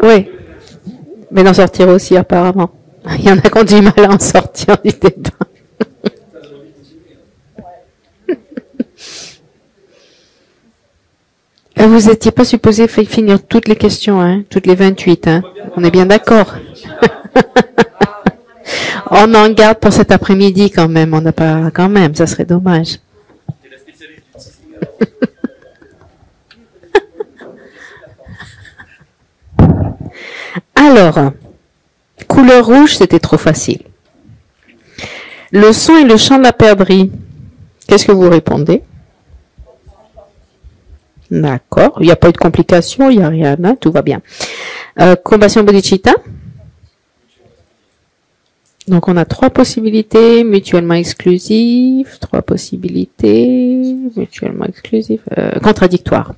Oui. Mais d'en sortir aussi, apparemment. Il y en a qui ont du mal à en sortir du débat. Vous n'étiez pas supposé finir toutes les questions, hein, toutes les 28, hein. On est bien d'accord. On en garde pour cet après-midi quand même. On n'a pas, quand même, ça serait dommage. Alors, couleur rouge, c'était trop facile. Le son et le chant de la perdrix. Qu'est-ce que vous répondez? D'accord. Il n'y a pas eu de complications, il n'y a rien, hein, tout va bien. Combation bodhicitta. Donc, on a 3 possibilités mutuellement exclusives, 3 possibilités mutuellement exclusives, contradictoires.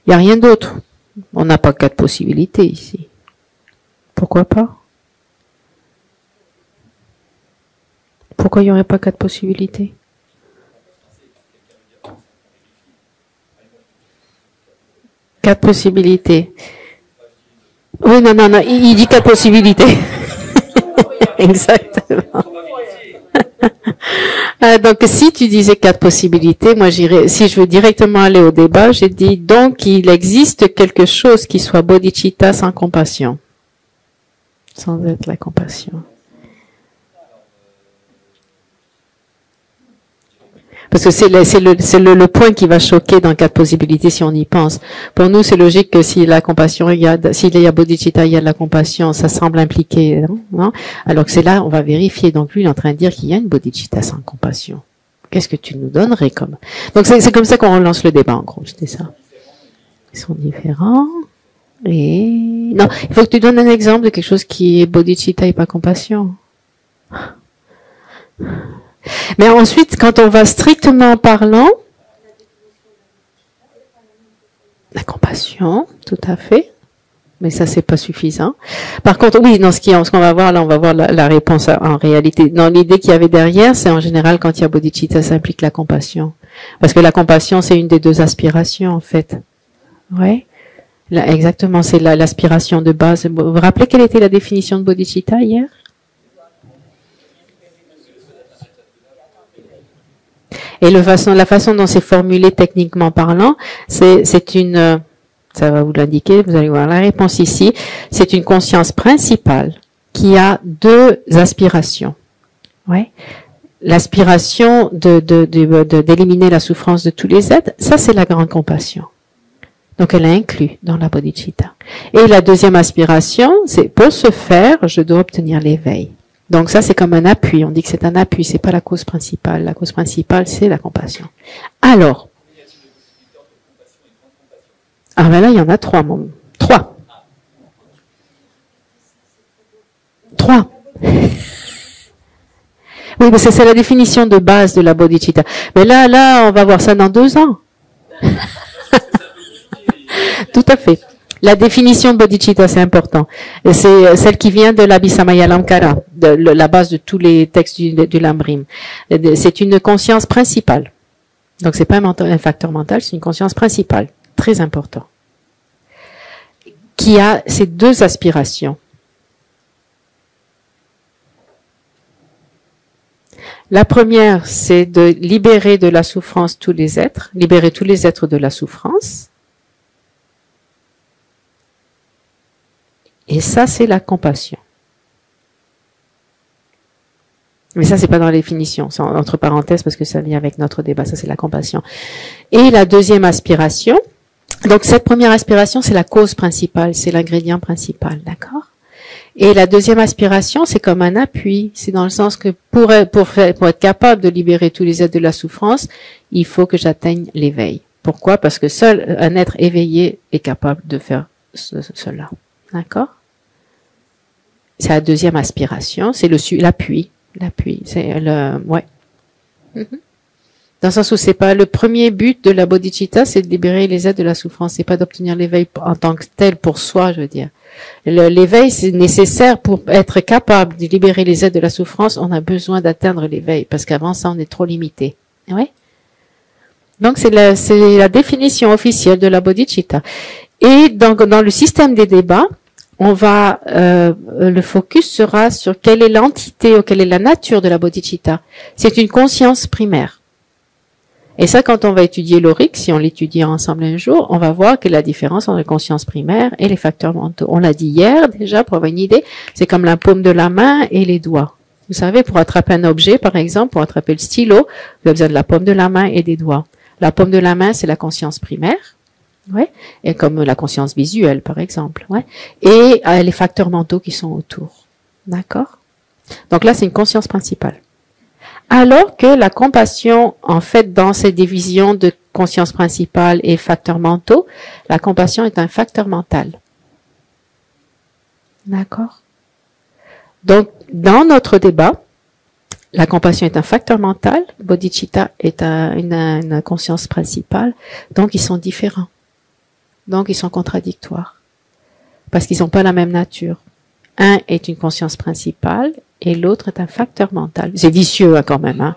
Il n'y a rien d'autre. On n'a pas 4 possibilités ici. Pourquoi pas? Pourquoi il n'y aurait pas 4 possibilités? Quatre possibilités. Oui, non, il dit 4 possibilités. Exactement. Donc, si tu disais 4 possibilités, moi j'irais, si je veux directement aller au débat, j'ai dit donc il existe quelque chose qui soit bodhicitta sans compassion. Sans être la compassion. Parce que c'est le point qui va choquer dans 4 possibilités si on y pense. Pour nous, c'est logique que s'il y a la compassion, s'il y a bodhicitta, il y a de la compassion, ça semble impliqué, non? Alors que c'est là, on va vérifier. Donc lui, il est en train de dire qu'il y a une bodhicitta sans compassion. Qu'est-ce que tu nous donnerais comme? Donc c'est comme ça qu'on relance le débat, en gros, c'était ça. Ils sont différents. Et non, il faut que tu donnes un exemple de quelque chose qui est bodhicitta et pas compassion. Mais ensuite, quand on va strictement parlant, la compassion, tout à fait, mais ça c'est pas suffisant. Par contre, oui, dans ce qu'on va voir là, on va voir la réponse en réalité. Dans l'idée qu'il y avait derrière, c'est en général quand il y a bodhicitta, ça implique la compassion, parce que la compassion c'est une des 2 aspirations en fait. Ouais, là, exactement, c'est l'aspiration de base. Vous vous rappelez quelle était la définition de bodhicitta hier? Et la façon dont c'est formulé techniquement parlant, c'est une, ça va vous l'indiquer, vous allez voir la réponse ici, c'est une conscience principale qui a 2 aspirations. Ouais. L'aspiration d'éliminer la souffrance de tous les êtres, ça c'est la grande compassion. Donc elle est inclue dans la bodhicitta. Et la deuxième aspiration, c'est pour ce faire, je dois obtenir l'éveil. Donc ça, c'est comme un appui. On dit que c'est un appui, c'est pas la cause principale. La cause principale, c'est la compassion. Alors, ben là, il y en a 3, mon. 3. 3. Oui, mais c'est la définition de base de la bodhicitta. Mais là, on va voir ça dans 2 ans. Tout à fait. La définition de bodhicitta, c'est important. C'est celle qui vient de l'Abhisamayalankara, de la base de tous les textes du Lamrim. C'est une conscience principale. Donc c'est pas un facteur mental, c'est une conscience principale. Très important. Qui a ces 2 aspirations. La première, c'est de libérer de la souffrance tous les êtres, libérer tous les êtres de la souffrance. Et ça, c'est la compassion. Mais ça, c'est pas dans la définition. C'est entre parenthèses parce que ça vient avec notre débat. Ça, c'est la compassion. Et la deuxième aspiration. Donc, cette première aspiration, c'est la cause principale. C'est l'ingrédient principal. D'accord? Et la deuxième aspiration, c'est comme un appui. C'est dans le sens que pour être capable de libérer tous les êtres de la souffrance, il faut que j'atteigne l'éveil. Pourquoi? Parce que seul un être éveillé est capable de faire cela. D'accord? C'est la deuxième aspiration, c'est l'appui. L'appui, c'est ouais. Dans le sens où c'est pas le premier but de la bodhicitta, c'est de libérer les êtres de la souffrance, c'est pas d'obtenir l'éveil en tant que tel pour soi, je veux dire. L'éveil, c'est nécessaire pour être capable de libérer les êtres de la souffrance, on a besoin d'atteindre l'éveil, parce qu'avant ça, on est trop limité. Ouais. Donc c'est la définition officielle de la bodhicitta. Et donc dans le système des débats, on va le focus sera sur quelle est l'entité ou quelle est la nature de la bodhicitta. C'est une conscience primaire. Et ça, quand on va étudier l'auric, si on l'étudie ensemble un jour, on va voir que la différence entre la conscience primaire et les facteurs mentaux. On l'a dit hier déjà pour avoir une idée, c'est comme la paume de la main et les doigts. Vous savez, pour attraper un objet, par exemple, pour attraper le stylo, vous avez besoin de la paume de la main et des doigts. La paume de la main, c'est la conscience primaire. Ouais, et comme la conscience visuelle, par exemple, ouais, et les facteurs mentaux qui sont autour. D'accord? Donc là, c'est une conscience principale. Alors que la compassion, en fait, dans ces divisions de conscience principale et facteurs mentaux, la compassion est un facteur mental. D'accord? Donc, dans notre débat, la compassion est un facteur mental, bodhicitta est une conscience principale, donc ils sont différents. Donc, ils sont contradictoires. Parce qu'ils n'ont pas la même nature. Un est une conscience principale et l'autre est un facteur mental. C'est vicieux, hein, quand même, hein.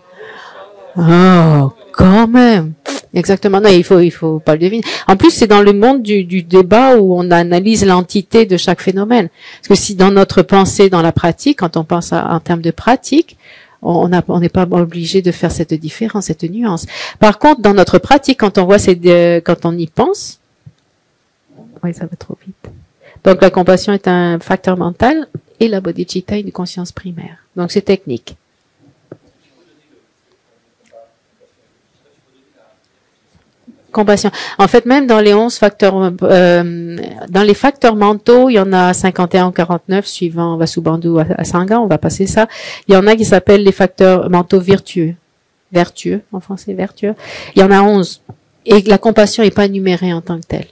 Oh, quand même. Exactement. Non, il faut pas le deviner. En plus, c'est dans le monde du débat où on analyse l'entité de chaque phénomène. Parce que si dans notre pensée, dans la pratique, quand on pense en termes de pratique, on n'est pas obligé de faire cette différence, cette nuance. Par contre, dans notre pratique, quand on voit quand on y pense, oui, ça va trop vite. Donc, la compassion est un facteur mental et la bodhicitta est une conscience primaire. Donc, c'est technique. Compassion. En fait, même dans les 11 facteurs, dans les facteurs mentaux, il y en a 51 ou 49, suivant Vasubandhu à Sangha, on va passer ça. Il y en a qui s'appellent les facteurs mentaux vertueux. Vertueux, en français, vertueux. Il y en a 11. Et la compassion n'est pas numérée en tant que telle.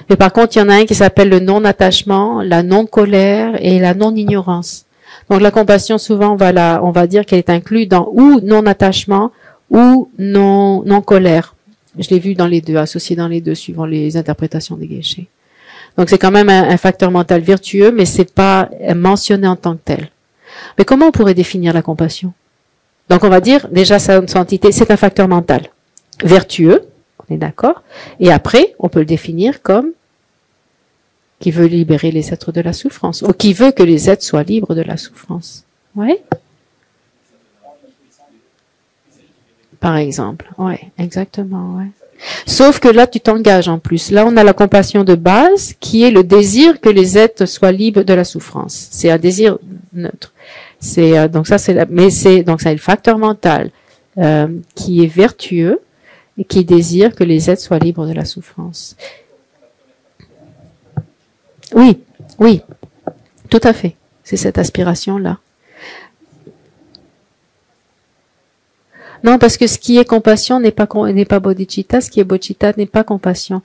Mais par contre, il y en a un qui s'appelle le non-attachement, la non-colère et la non-ignorance. Donc la compassion, souvent, on va dire qu'elle est inclue dans ou non-attachement ou non-colère. Je l'ai vu dans les deux, associé dans les deux, suivant les interprétations des geshe. Donc c'est quand même un facteur mental vertueux, mais c'est pas mentionné en tant que tel. Mais comment on pourrait définir la compassion? Donc on va dire, déjà sa entité, c'est un facteur mental vertueux, on est d'accord, et après, on peut le définir comme qui veut libérer les êtres de la souffrance, ou qui veut que les êtres soient libres de la souffrance. Ouais? Par exemple. Ouais, exactement, ouais. Sauf que là, tu t'engages en plus. Là, on a la compassion de base, qui est le désir que les êtres soient libres de la souffrance. C'est un désir neutre. Donc ça, donc ça, le facteur mental, qui est vertueux, et qui désire que les êtres soient libres de la souffrance. Oui, oui, tout à fait. C'est cette aspiration-là. Non, parce que ce qui est compassion n'est pas bodhicitta, ce qui est bodhicitta n'est pas compassion.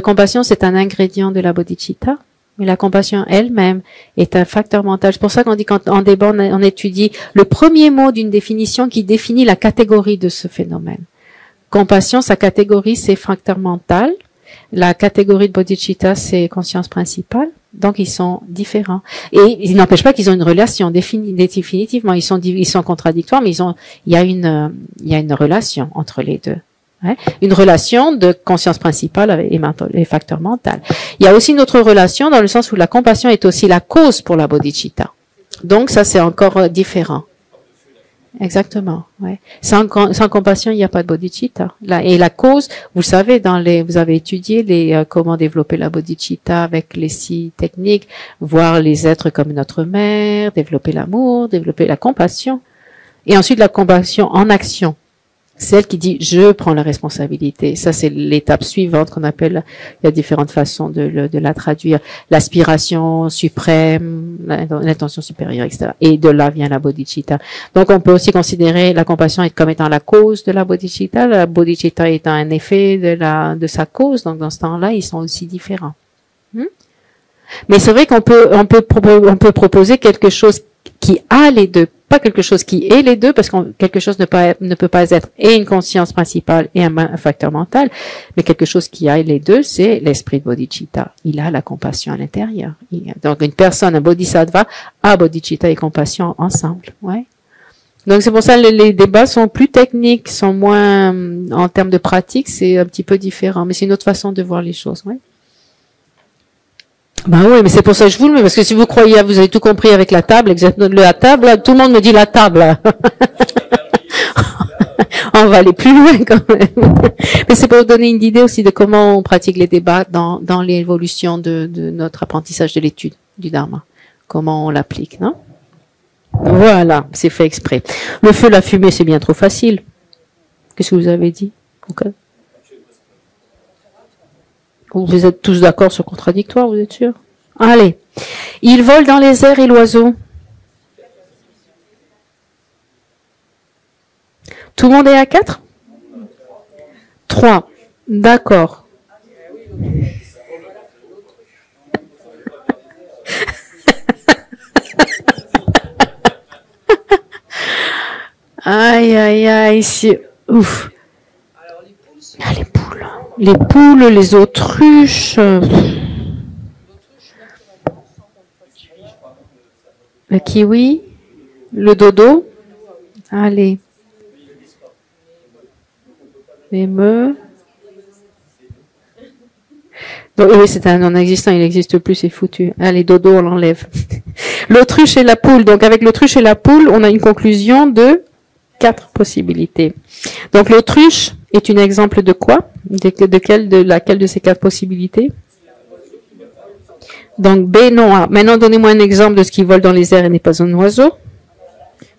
Compassion, c'est un ingrédient de la bodhicitta, mais la compassion elle-même est un facteur mental. C'est pour ça qu'on dit quand en débat, on étudie le premier mot d'une définition qui définit la catégorie de ce phénomène. Compassion, sa catégorie, c'est facteur mental. La catégorie de bodhicitta, c'est conscience principale. Donc, ils sont différents. Et il n'empêche pas qu'ils ont une relation, définitivement. Ils sont contradictoires, mais il y a une relation entre les deux. Ouais. Une relation de conscience principale et facteur mental. Il y a aussi une autre relation dans le sens où la compassion est aussi la cause pour la bodhicitta. Donc, ça, c'est encore différent. Exactement, ouais. Sans compassion, il n'y a pas de bodhicitta. Et la cause, vous savez, vous avez étudié comment développer la bodhicitta avec les 6 techniques, voir les êtres comme notre mère, développer l'amour, développer la compassion. Et ensuite, la compassion en action. Celle qui dit, je prends la responsabilité. Ça, c'est l'étape suivante qu'on appelle, il y a différentes façons de la traduire. L'aspiration suprême, l'intention supérieure, etc. Et de là vient la bodhicitta. Donc, on peut aussi considérer la compassion comme étant la cause de la bodhicitta étant un effet de sa cause. Donc, dans ce temps-là, ils sont aussi différents. Mais c'est vrai qu'on peut proposer quelque chose qui a les deux, pas quelque chose qui est les deux, parce que quelque chose ne peut pas être et une conscience principale et un facteur mental, mais quelque chose qui a les deux, c'est l'esprit de bodhicitta. Il a la compassion à l'intérieur. Donc une personne, un bodhisattva, a bodhicitta et compassion ensemble. Ouais. Donc c'est pour ça que les débats sont plus techniques, sont moins en termes de pratique, c'est un petit peu différent, mais c'est une autre façon de voir les choses. Ouais. Ben oui, mais c'est pour ça que je vous le mets, parce que si vous croyez, vous avez tout compris avec la table, la table, là, tout le monde me dit la table. On va aller plus loin quand même. Mais c'est pour vous donner une idée aussi de comment on pratique les débats dans l'évolution de notre apprentissage de l'étude du Dharma. Comment on l'applique, non? Voilà, c'est fait exprès. Le feu, la fumée, c'est bien trop facile. Qu'est-ce que vous avez dit? Okay. Vous êtes tous d'accord sur contradictoire, vous êtes sûr? Allez. Il vole dans les airs et l'oiseau. Tout le monde est à 4? 3. D'accord. Aïe, aïe, aïe. Ouf. Ah, les poules. Les poules, les autruches. Le kiwi. Le dodo. Allez. Les meux. Donc, oui, c'est un non-existant, il n'existe plus, c'est foutu. Allez, dodo, on l'enlève. L'autruche et la poule. Donc, avec l'autruche et la poule, on a une conclusion de 4 possibilités. Donc, l'autruche est un exemple de quoi? De laquelle de ces 4 possibilités? Donc, B, non, A. Maintenant, donnez-moi un exemple de ce qui vole dans les airs et n'est pas un oiseau.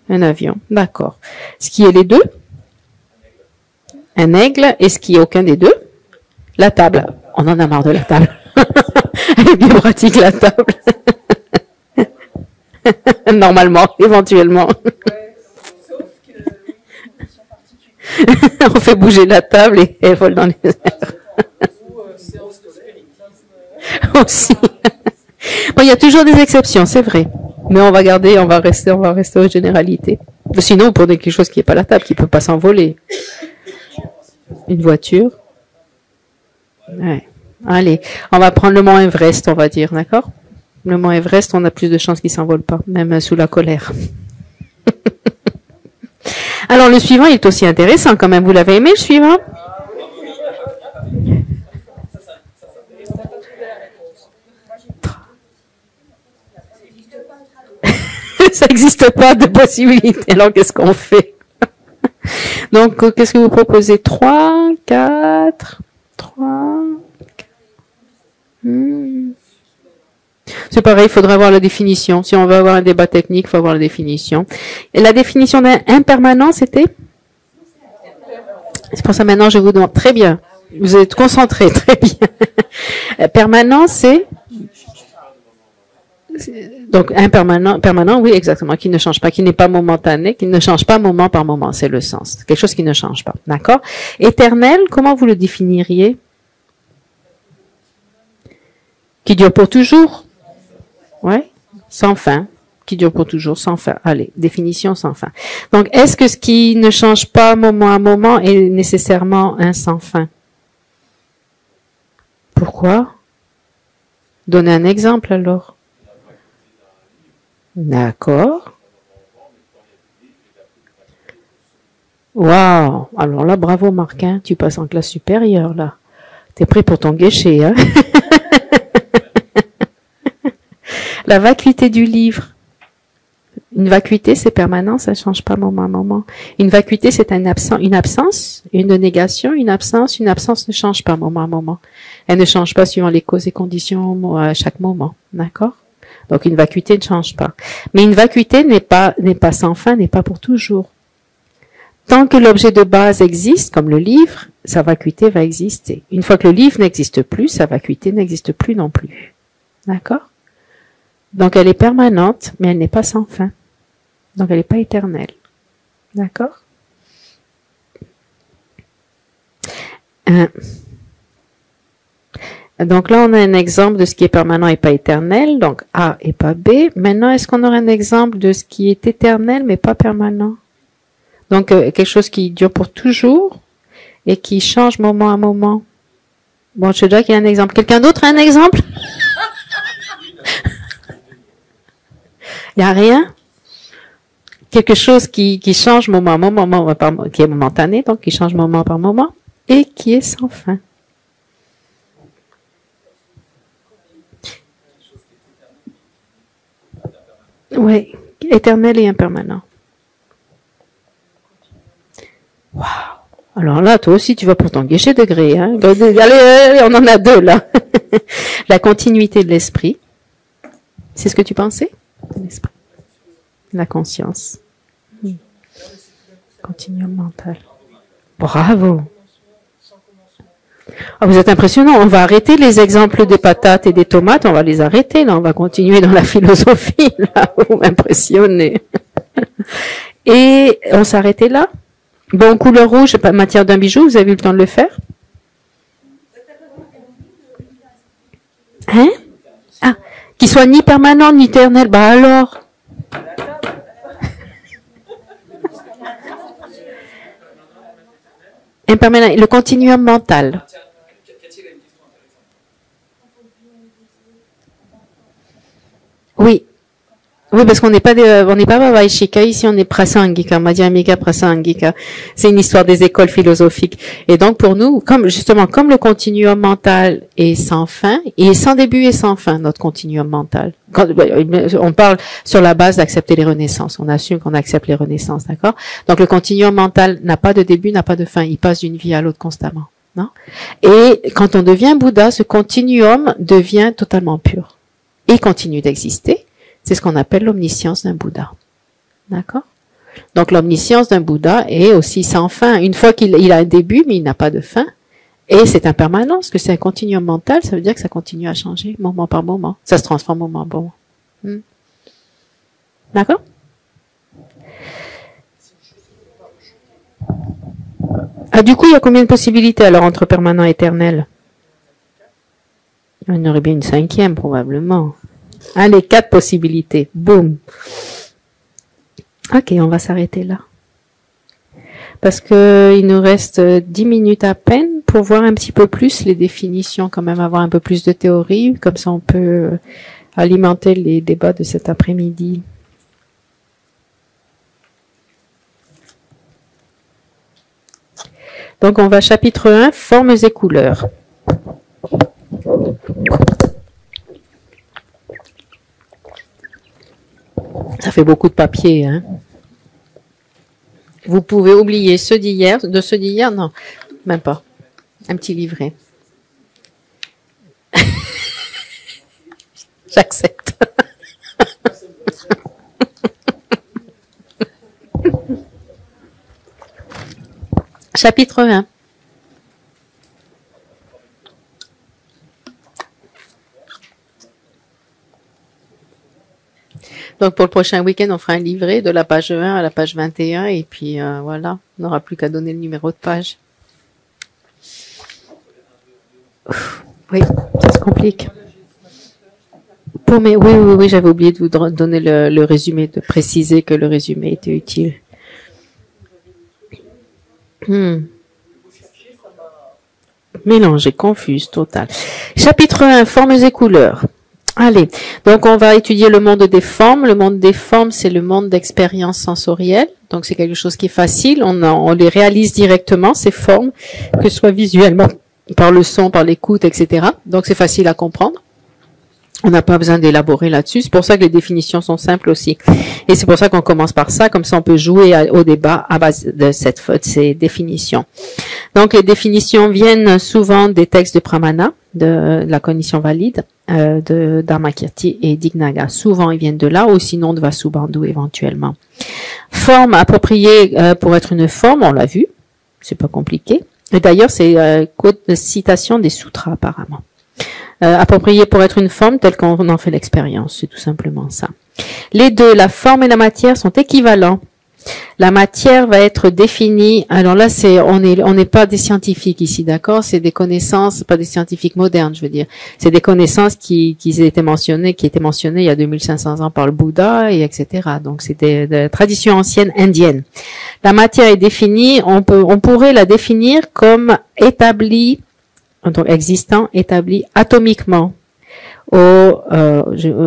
Un avion. D'accord. Ce qui est les deux? Un aigle. Et ce qui est aucun des deux? La table. On en a marre de la table. Elle est bien pratique, la table. Normalement, éventuellement. On fait bouger la table et elle vole dans les airs. Aussi. Bon, il y a toujours des exceptions, c'est vrai. Mais on va rester aux généralités. Sinon, pour quelque chose qui n'est pas la table, qui ne peut pas s'envoler. Une voiture. Ouais. Allez, on va prendre le mont Everest, on va dire, d'accord? Le mont Everest, on a plus de chances qu'il s'envole pas, même sous la colère. Alors, le suivant, il est aussi intéressant quand même. Vous l'avez aimé, le suivant? Ça n'existe pas de possibilité. Alors, qu'est-ce qu'on fait? Donc, qu'est-ce que vous proposez? 3, 4, 3... C'est pareil, il faudra avoir la définition. Si on veut avoir un débat technique, il faut avoir la définition. Et la définition d'un impermanent, c'était? C'est pour ça maintenant je vous demande. Très bien. Vous êtes concentrés, très bien. Permanent, c'est? Donc, permanent, oui, exactement, qui ne change pas, qui n'est pas momentané, qui ne change pas moment par moment, c'est le sens. Quelque chose qui ne change pas. D'accord? Éternel, comment vous le définiriez? Qui dure pour toujours? Ouais, sans fin. Qui dure pour toujours, sans fin. Allez, définition sans fin. Donc, est-ce que ce qui ne change pas moment à moment est nécessairement un sans fin? Pourquoi? Donnez un exemple alors. D'accord. Waouh! Alors là, bravo Marquin, tu passes en classe supérieure là. T'es prêt pour ton guéché, hein? La vacuité du livre. Une vacuité, c'est permanent, ça ne change pas moment à moment. Une vacuité, c'est une absence, une négation, une absence ne change pas moment à moment. Elle ne change pas suivant les causes et conditions à chaque moment. D'accord? Donc, une vacuité ne change pas. Mais une vacuité n'est pas sans fin, n'est pas pour toujours. Tant que l'objet de base existe, comme le livre, sa vacuité va exister. Une fois que le livre n'existe plus, sa vacuité n'existe plus non plus. D'accord? Donc, elle est permanente, mais elle n'est pas sans fin. Donc, elle n'est pas éternelle. D'accord? Donc là, on a un exemple de ce qui est permanent et pas éternel. Donc, A et pas B. Maintenant, est-ce qu'on aura un exemple de ce qui est éternel, mais pas permanent? Donc, quelque chose qui dure pour toujours et qui change moment à moment. Bon, je sais déjà qu'il y a un exemple. Quelqu'un d'autre a un exemple? Il n'y a rien? Quelque chose qui change moment à moment, qui est momentané, donc qui change moment par moment, et qui est sans fin. Oui, éternel et impermanent. Waouh! Alors là, toi aussi, tu vas pour ton guichet degré. Hein? Allez, on en a 2 là. La continuité de l'esprit. C'est ce que tu pensais? L'esprit. La conscience. Continuum mental. Bravo. Oh, vous êtes impressionnant. On va arrêter les exemples des patates et des tomates. On va les arrêter. Là, on va continuer dans la philosophie. Là, vous m'impressionnez. Et on s'arrêtait là. Bon, couleur rouge, matière d'un bijou. Vous avez eu le temps de le faire? Hein? Ah, qu'il soit ni permanent ni éternel. Bah alors. Impermanent. Le continuum mental. Oui. Oui, parce qu'on n'est pas on n'est pas Vaishika ici, on est Prasangika, Madhyamika Prasangika. C'est une histoire des écoles philosophiques. Et donc pour nous, comme le continuum mental est sans fin, et sans début et sans fin, notre continuum mental. On parle sur la base d'accepter les renaissances. On assume qu'on accepte les renaissances, d'accord? Donc le continuum mental n'a pas de début, n'a pas de fin. Il passe d'une vie à l'autre constamment, non? Et quand on devient Bouddha, ce continuum devient totalement pur. Et continue d'exister. C'est ce qu'on appelle l'omniscience d'un Bouddha. D'accord? Donc l'omniscience d'un Bouddha est aussi sans fin. Une fois qu'il a un début, mais il n'a pas de fin. Et c'est impermanent, parce que c'est un continuum mental, ça veut dire que ça continue à changer moment par moment. Ça se transforme moment par moment. D'accord? Ah, du coup, il y a combien de possibilités alors entre permanent et éternel? Il y en aurait bien une cinquième probablement. Allez, 4 possibilités. Boum. Ok, on va s'arrêter là. Parce que il nous reste 10 minutes à peine pour voir un petit peu plus les définitions, quand même avoir un peu plus de théorie. Comme ça, on peut alimenter les débats de cet après-midi. Donc, on va chapitre 1, formes et couleurs. Ça fait beaucoup de papier, hein. Vous pouvez oublier ceux d'hier, non, même pas. Un petit livret. J'accepte. Chapitre 1. Donc pour le prochain week-end, on fera un livret de la page 1 à la page 21 et puis voilà, on n'aura plus qu'à donner le numéro de page. Oui, ça se complique. Oui, j'avais oublié de vous donner le résumé, de préciser que le résumé était utile. Mélangé, confuse, total. Chapitre 1, formes et couleurs. Allez, donc on va étudier le monde des formes. Le monde des formes, c'est le monde d'expérience sensorielle. Donc c'est quelque chose qui est facile. On les réalise directement, ces formes, que ce soit visuellement, par le son, par l'écoute, etc. Donc c'est facile à comprendre. On n'a pas besoin d'élaborer là-dessus. C'est pour ça que les définitions sont simples aussi. Et c'est pour ça qu'on commence par ça. Comme ça, on peut jouer au débat à base de ces définitions. Donc, les définitions viennent souvent des textes de Pramana, de la cognition valide, de Dharmakirti et Dignaga. Souvent, ils viennent de là, ou sinon de Vasubandhu éventuellement. Forme appropriée pour être une forme, on l'a vu. C'est pas compliqué. Et d'ailleurs, c'est citation des sutras apparemment. Approprié pour être une forme telle qu'on en fait l'expérience, c'est tout simplement ça. Les deux, la forme et la matière, sont équivalents. La matière va être définie. Alors là, on n'est pas des scientifiques ici, d'accord? C'est des connaissances, pas des scientifiques modernes, je veux dire. C'est des connaissances qui étaient mentionnées il y a 2500 ans par le Bouddha et etc. Donc c'est des traditions anciennes indiennes. La matière est définie. On pourrait la définir comme établie. Donc existant, établi atomiquement.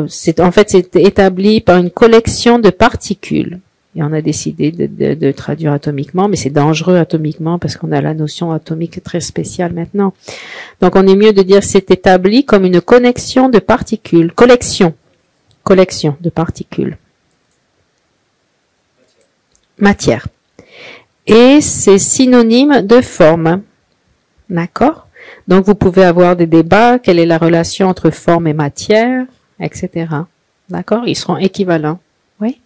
C'est établi par une collection de particules. Et on a décidé de traduire atomiquement, mais c'est dangereux atomiquement parce qu'on a la notion atomique très spéciale maintenant. Donc on est mieux de dire c'est établi comme une connexion de particules, collection de particules. Matière. Et c'est synonyme de forme. D'accord? Donc, vous pouvez avoir des débats, quelle est la relation entre forme et matière, etc. D'accord? Ils seront équivalents. Oui?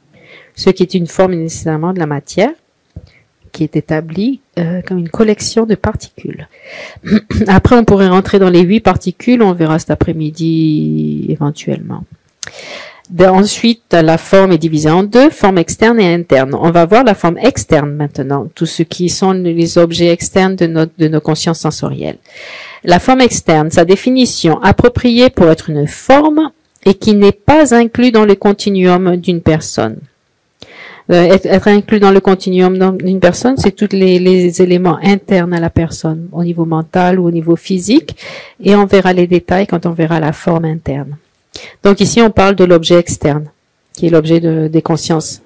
Ce qui est une forme nécessairement de la matière, qui est établie comme une collection de particules. Après, on pourrait rentrer dans les 8 particules, on verra cet après-midi éventuellement. Ensuite, la forme est divisée en deux, forme externe et interne. On va voir la forme externe maintenant, tout ce qui sont les objets externes de nos consciences sensorielles. La forme externe, sa définition appropriée pour être une forme et qui n'est pas inclus dans le continuum d'une personne. Être inclus dans le continuum d'une personne, c'est tous les éléments internes à la personne, au niveau mental ou au niveau physique, et on verra les détails quand on verra la forme interne. Donc ici, on parle de l'objet externe, qui est l'objet des consciences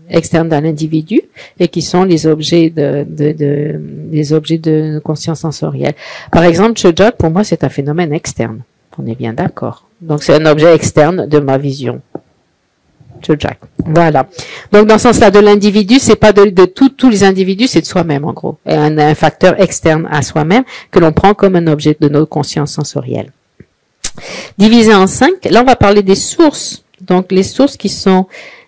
externes d'un individu et qui sont les objets des objets de conscience sensorielle. Par exemple, Chojak, pour moi, c'est un phénomène externe. On est bien d'accord. Donc, c'est un objet externe de ma vision. Chojak. Voilà. Donc, dans ce sens-là, de l'individu, c'est pas de tous les individus, c'est de soi-même, en gros. Et un facteur externe à soi-même que l'on prend comme un objet de notre conscience sensorielle. Divisé en 5, là, on va parler des sources. Donc, les sources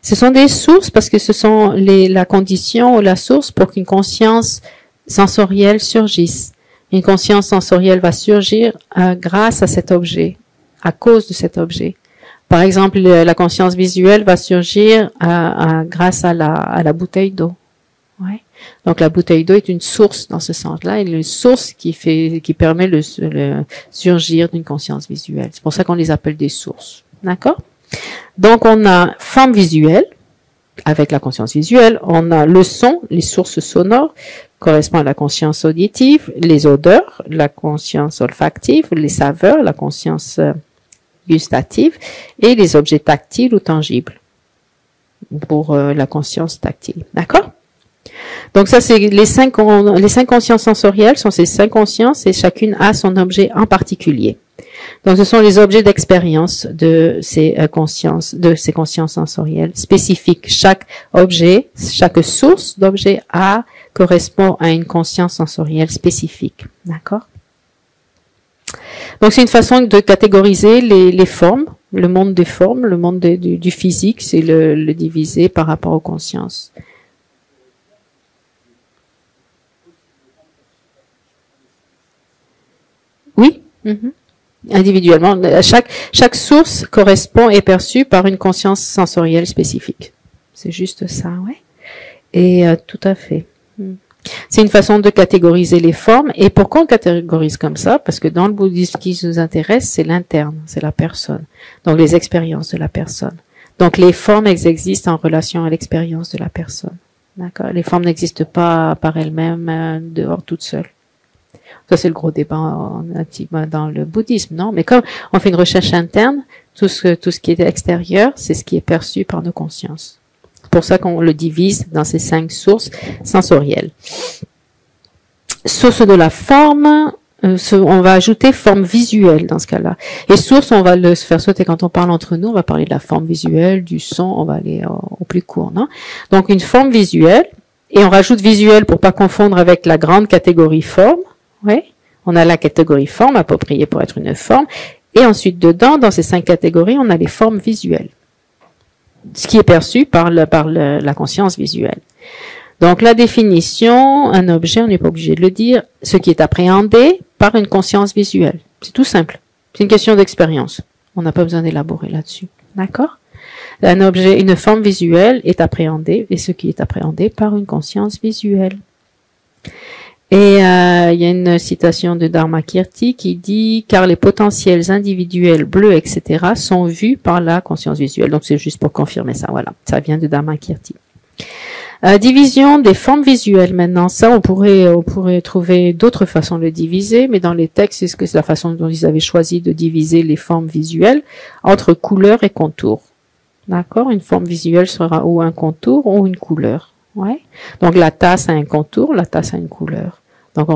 ce sont des sources parce que ce sont la condition ou la source pour qu'une conscience sensorielle surgisse. Une conscience sensorielle va surgir grâce à cet objet, à cause de cet objet. Par exemple, la conscience visuelle va surgir grâce à la bouteille d'eau. Ouais. Donc la bouteille d'eau est une source dans ce sens-là, une source qui permet le surgir d'une conscience visuelle. C'est pour ça qu'on les appelle des sources. D'accord? Donc, on a forme visuelle, avec la conscience visuelle. On a le son, les sources sonores, correspondent à la conscience auditive, les odeurs, la conscience olfactive, les saveurs, la conscience gustative, et les objets tactiles ou tangibles, pour la conscience tactile. D'accord? Donc, ça, c'est les cinq consciences sensorielles sont ces 5 consciences, et chacune a son objet en particulier. Donc, ce sont les objets d'expérience de ces consciences sensorielles spécifiques. Chaque objet, chaque source d'objet correspond à une conscience sensorielle spécifique. D'accord? Donc, c'est une façon de catégoriser les formes, le monde des formes, le monde du physique, c'est le diviser par rapport aux consciences. Oui? Individuellement, chaque source correspond et perçue par une conscience sensorielle spécifique. C'est juste ça, ouais. Et tout à fait. C'est une façon de catégoriser les formes. Et pourquoi on catégorise comme ça? Parce que dans le bouddhisme, ce qui nous intéresse, c'est l'interne, c'est la personne. Donc les expériences de la personne. Donc les formes, elles existent en relation à l'expérience de la personne. D'accord? Les formes n'existent pas par elles-mêmes dehors toutes seules. Ça, c'est le gros débat dans le bouddhisme, non? Mais comme on fait une recherche interne, tout ce qui est extérieur, c'est ce qui est perçu par nos consciences. C'est pour ça qu'on le divise dans ces 5 sources sensorielles. Source de la forme, on va ajouter forme visuelle dans ce cas-là. Et source, on va le faire sauter quand on parle entre nous, on va parler de la forme visuelle, du son, on va aller au plus court, non? Donc, une forme visuelle, et on rajoute visuel pour pas confondre avec la grande catégorie forme. Oui, on a la catégorie forme appropriée pour être une forme, et ensuite dedans, dans ces 5 catégories, on a les formes visuelles, ce qui est perçu par la conscience visuelle. Donc la définition, un objet, on n'est pas obligé de le dire, ce qui est appréhendé par une conscience visuelle. C'est tout simple. C'est une question d'expérience. On n'a pas besoin d'élaborer là-dessus. D'accord? Un objet, une forme visuelle est appréhendée, et ce qui est appréhendé par une conscience visuelle. Et il y a une citation de Dharmakirti qui dit « Car les potentiels individuels bleus, etc. sont vus par la conscience visuelle. » Donc c'est juste pour confirmer ça, voilà. Ça vient de Dharmakirti. Division des formes visuelles maintenant. Ça, on pourrait trouver d'autres façons de le diviser, mais dans les textes, c'est la façon dont ils avaient choisi de diviser les formes visuelles entre couleurs et contours. D'accord? Une forme visuelle sera ou un contour ou une couleur. Ouais. Donc la tasse a un contour, la tasse a une couleur. Donc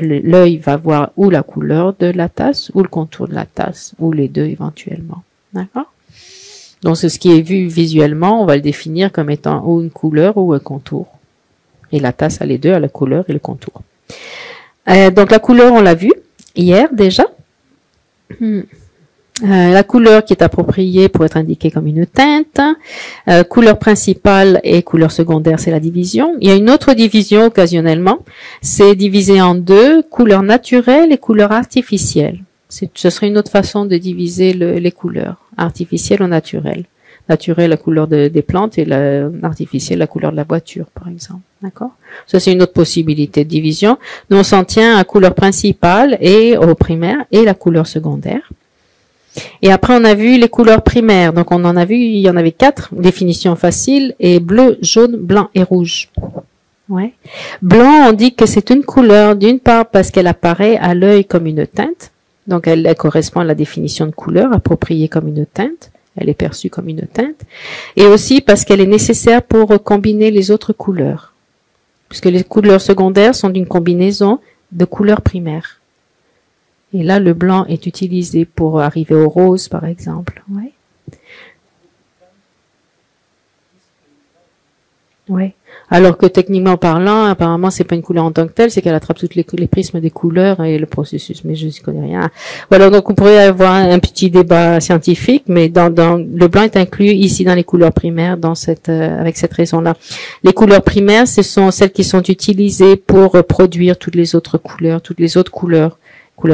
l'œil va voir ou la couleur de la tasse ou le contour de la tasse, ou les deux éventuellement. D'accord? Donc ce qui est vu visuellement, on va le définir comme étant ou une couleur ou un contour. Et la tasse a les deux, a la couleur et le contour. Donc la couleur, on l'a vu hier déjà. La couleur qui est appropriée pour être indiquée comme une teinte. Couleur principale et couleur secondaire, c'est la division. Il y a une autre division occasionnellement. C'est divisé en 2, couleur naturelle et couleur artificielle. Ce serait une autre façon de diviser les couleurs, artificielle ou naturelle. Naturelle, la couleur des plantes, et artificielle, la couleur de la voiture, par exemple. D'accord? Ça, c'est une autre possibilité de division. Nous, on s'en tient à couleur principale et au primaire et la couleur secondaire. Et après, on a vu les couleurs primaires. Donc, on en a vu, il y en avait 4 définitions faciles, et bleu, jaune, blanc et rouge. Ouais. Blanc, on dit que c'est une couleur, d'une part parce qu'elle apparaît à l'œil comme une teinte. Donc, elle correspond à la définition de couleur appropriée comme une teinte. Elle est perçue comme une teinte. Et aussi parce qu'elle est nécessaire pour combiner les autres couleurs. Puisque les couleurs secondaires sont d'une combinaison de couleurs primaires. Et là, le blanc est utilisé pour arriver au rose, par exemple. Ouais. Ouais. Alors que techniquement parlant, apparemment, c'est pas une couleur en tant que telle, c'est qu'elle attrape toutes les prismes des couleurs et le processus. Mais je ne connais rien. Voilà, donc on pourrait avoir un petit débat scientifique, mais le blanc est inclus ici dans les couleurs primaires, avec cette raison-là. Les couleurs primaires, ce sont celles qui sont utilisées pour produire toutes les autres couleurs. Toutes les autres couleurs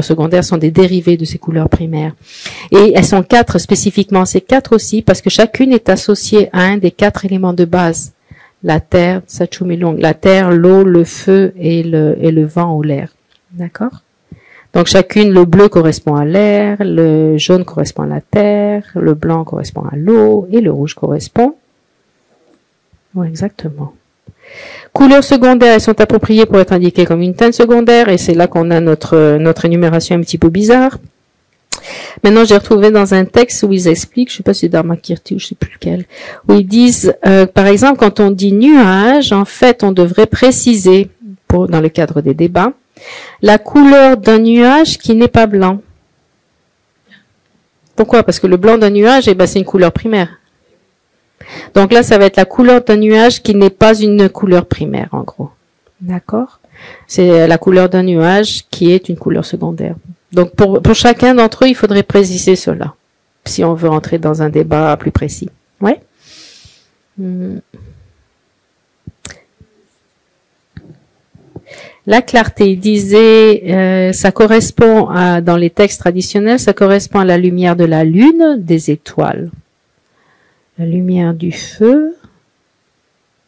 secondaires sont des dérivés de ces couleurs primaires. Et elles sont 4 spécifiquement. C'est 4 aussi parce que chacune est associée à un des 4 éléments de base. La terre, la terre, l'eau, le feu et le vent ou l'air. D'accord? Donc chacune, le bleu correspond à l'air, le jaune correspond à la terre, le blanc correspond à l'eau et le rouge correspond. Oui, exactement. Couleurs secondaires, elles sont appropriées pour être indiquées comme une teinte secondaire et c'est là qu'on a notre énumération un petit peu bizarre. Maintenant, j'ai retrouvé dans un texte où ils expliquent, je sais pas si c'est Dharmakirti ou je sais plus lequel, où ils disent, par exemple, quand on dit nuage, en fait, on devrait préciser, dans le cadre des débats, la couleur d'un nuage qui n'est pas blanc. Pourquoi? Parce que le blanc d'un nuage, c'est une couleur primaire. Donc là, ça va être la couleur d'un nuage qui n'est pas une couleur primaire, en gros. D'accord? C'est la couleur d'un nuage qui est une couleur secondaire. Donc pour chacun d'entre eux, il faudrait préciser cela, si on veut entrer dans un débat plus précis. Ouais. La clarté, il disait, ça correspond dans les textes traditionnels, ça correspond à la lumière de la lune, des étoiles, la lumière du feu,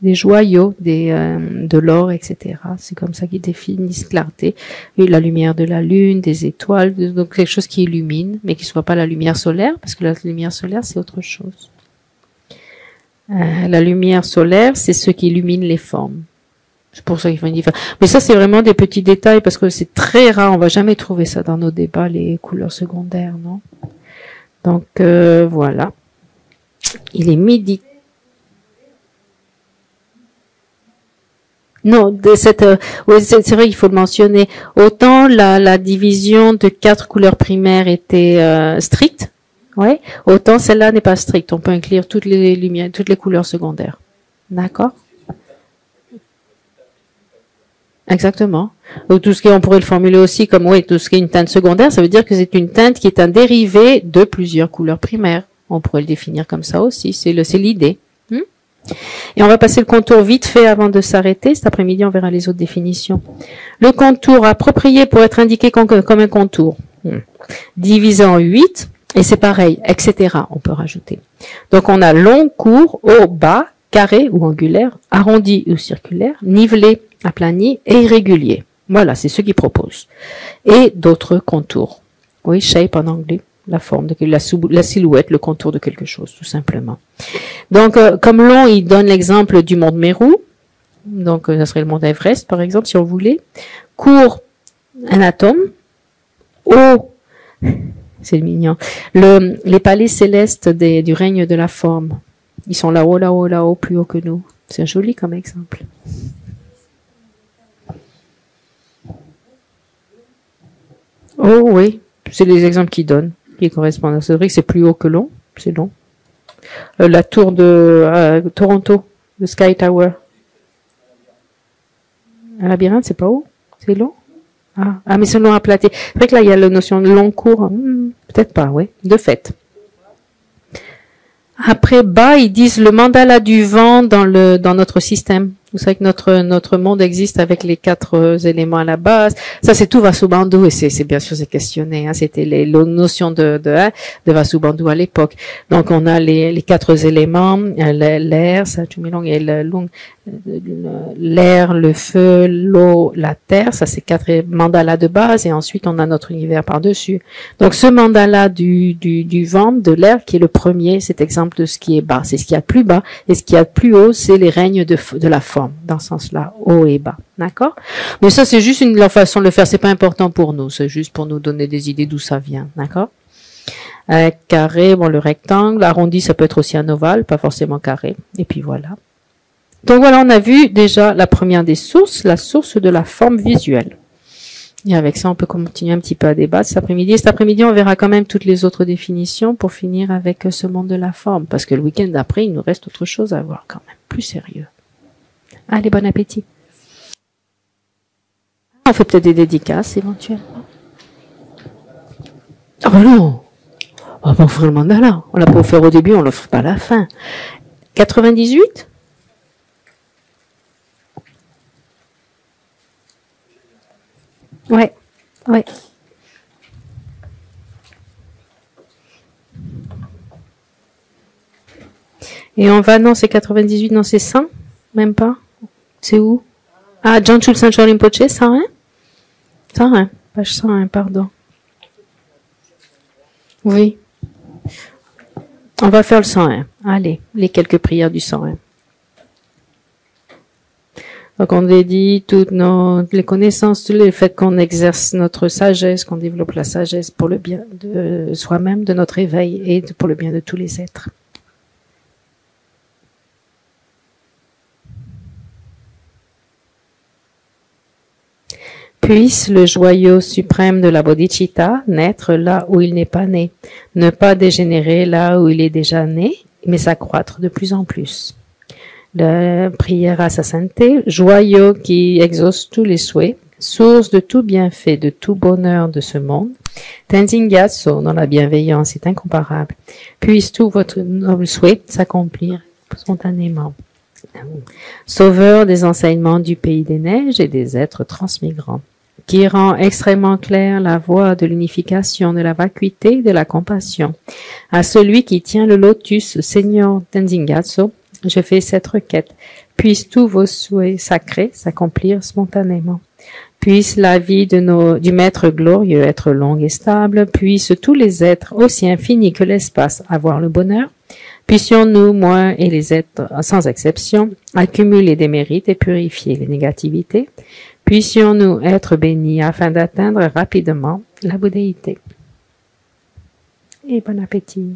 des joyaux, de l'or, etc. C'est comme ça qu'ils définissent clarté. Et la lumière de la lune, des étoiles, donc quelque chose qui illumine, mais qui soit pas la lumière solaire, parce que la lumière solaire, c'est autre chose. La lumière solaire, c'est ce qui illumine les formes. C'est pour ça qu'il faut une différence. Mais ça, c'est vraiment des petits détails, parce que c'est très rare, on va jamais trouver ça dans nos débats, les couleurs secondaires, non? Donc, voilà. Il est midi. Non, oui, c'est vrai, il faut le mentionner. Autant la division de 4 couleurs primaires était stricte, ouais, autant celle-là n'est pas stricte. On peut inclure toutes les lumières, toutes les couleurs secondaires. D'accord? Exactement. Ou tout ce qui, on pourrait le formuler aussi comme, oui, tout ce qui est une teinte secondaire, ça veut dire que c'est une teinte qui est un dérivé de plusieurs couleurs primaires. On pourrait le définir comme ça aussi. C'est l'idée. Et on va passer le contour vite fait avant de s'arrêter. Cet après-midi, on verra les autres définitions. Le contour approprié pour être indiqué comme un contour. Divisé en 8, et c'est pareil, etc. On peut rajouter. Donc on a long, court, haut, bas, carré ou angulaire, arrondi ou circulaire, nivelé, aplani et irrégulier. Voilà, c'est ce qu'ils proposent. Et d'autres contours. Oui, shape en anglais. La forme, la silhouette, le contour de quelque chose, tout simplement. Donc, comme long, il donne l'exemple du mont Meru. Donc, ça serait le mont Everest, par exemple, si on voulait. Court, un atome. Haut, c'est mignon. Les palais célestes du règne de la forme. Ils sont là-haut, là-haut, là-haut, plus haut que nous. C'est joli comme exemple. Oh oui, c'est les exemples qu'ils donnent, qui correspondent à ce vrai que c'est plus haut que long, c'est long. La tour de Toronto, le Sky Tower. Un labyrinthe, c'est pas haut, c'est long. Ah, mais c'est long aplaté. C'est vrai que là, il y a la notion de long court. Peut-être pas, oui, de fait. Après, bas, ils disent le mandala du vent dans notre système. Vous savez que notre monde existe avec les 4 éléments à la base. Ça, c'est tout Vasubandhu, et c'est bien sûr c'est questionné. Hein, c'était les notions de Vasubandhu à l'époque. Donc, on a les 4 éléments, l'air, ça, et l'air, le feu, l'eau, la terre. Ça, c'est 4 mandalas de base, et ensuite on a notre univers par-dessus. Donc, ce mandala du vent, de l'air, qui est le premier, c'est exemple de ce qui est bas. C'est ce qu'il y a de plus bas, et ce qu'il y a de plus haut, c'est les règnes de la forme. forme, dans ce sens-là, haut et bas. D'accord? Mais ça, c'est juste leur façon de le faire. C'est pas important pour nous. C'est juste pour nous donner des idées d'où ça vient. D'accord? Carré, bon, le rectangle. Arrondi, ça peut être aussi un ovale, pas forcément carré. Et puis voilà. Donc voilà, on a vu déjà la première des sources, la source de la forme visuelle. Et avec ça, on peut continuer un petit peu à débattre cet après-midi. Et cet après-midi, on verra quand même toutes les autres définitions pour finir avec ce monde de la forme. Parce que le week-end d'après, il nous reste autre chose à voir quand même, plus sérieux. Allez, bon appétit. On fait peut-être des dédicaces éventuellement. Ah ben non, on va pas offrir le mandala. On l'a pas offert au début, on l'offre pas à la fin. 98 ? Ouais, ouais. Et on va, non, c'est 98, non, c'est 100? Même pas? C'est où? Ah, John Chulsan Rinpoche, 101? 101, page 101, pardon. Oui. On va faire le 101. Allez, les quelques prières du 101. Donc on dédie toutes les connaissances, tous les faits qu'on exerce notre sagesse, qu'on développe la sagesse pour le bien de soi-même, de notre éveil et pour le bien de tous les êtres. Puisse le joyau suprême de la bodhicitta naître là où il n'est pas né, ne pas dégénérer là où il est déjà né, mais s'accroître de plus en plus. La prière à sa sainteté, joyau qui exauce tous les souhaits, source de tout bienfait, de tout bonheur de ce monde, Tenzin Gyatso, dont la bienveillance est incomparable, puisse tout votre noble souhait s'accomplir spontanément. Sauveur des enseignements du pays des neiges et des êtres transmigrants, qui rend extrêmement claire la voie de l'unification, de la vacuité, de la compassion. À celui qui tient le lotus, Seigneur Tenzin Gyatso, je fais cette requête. Puissent tous vos souhaits sacrés s'accomplir spontanément. Puisse la vie du Maître glorieux être longue et stable. Puissent tous les êtres, aussi infinis que l'espace, avoir le bonheur. Puissions-nous, moi et les êtres, sans exception, accumuler des mérites et purifier les négativités. Puissions-nous être bénis afin d'atteindre rapidement la bouddhéité. Et bon appétit.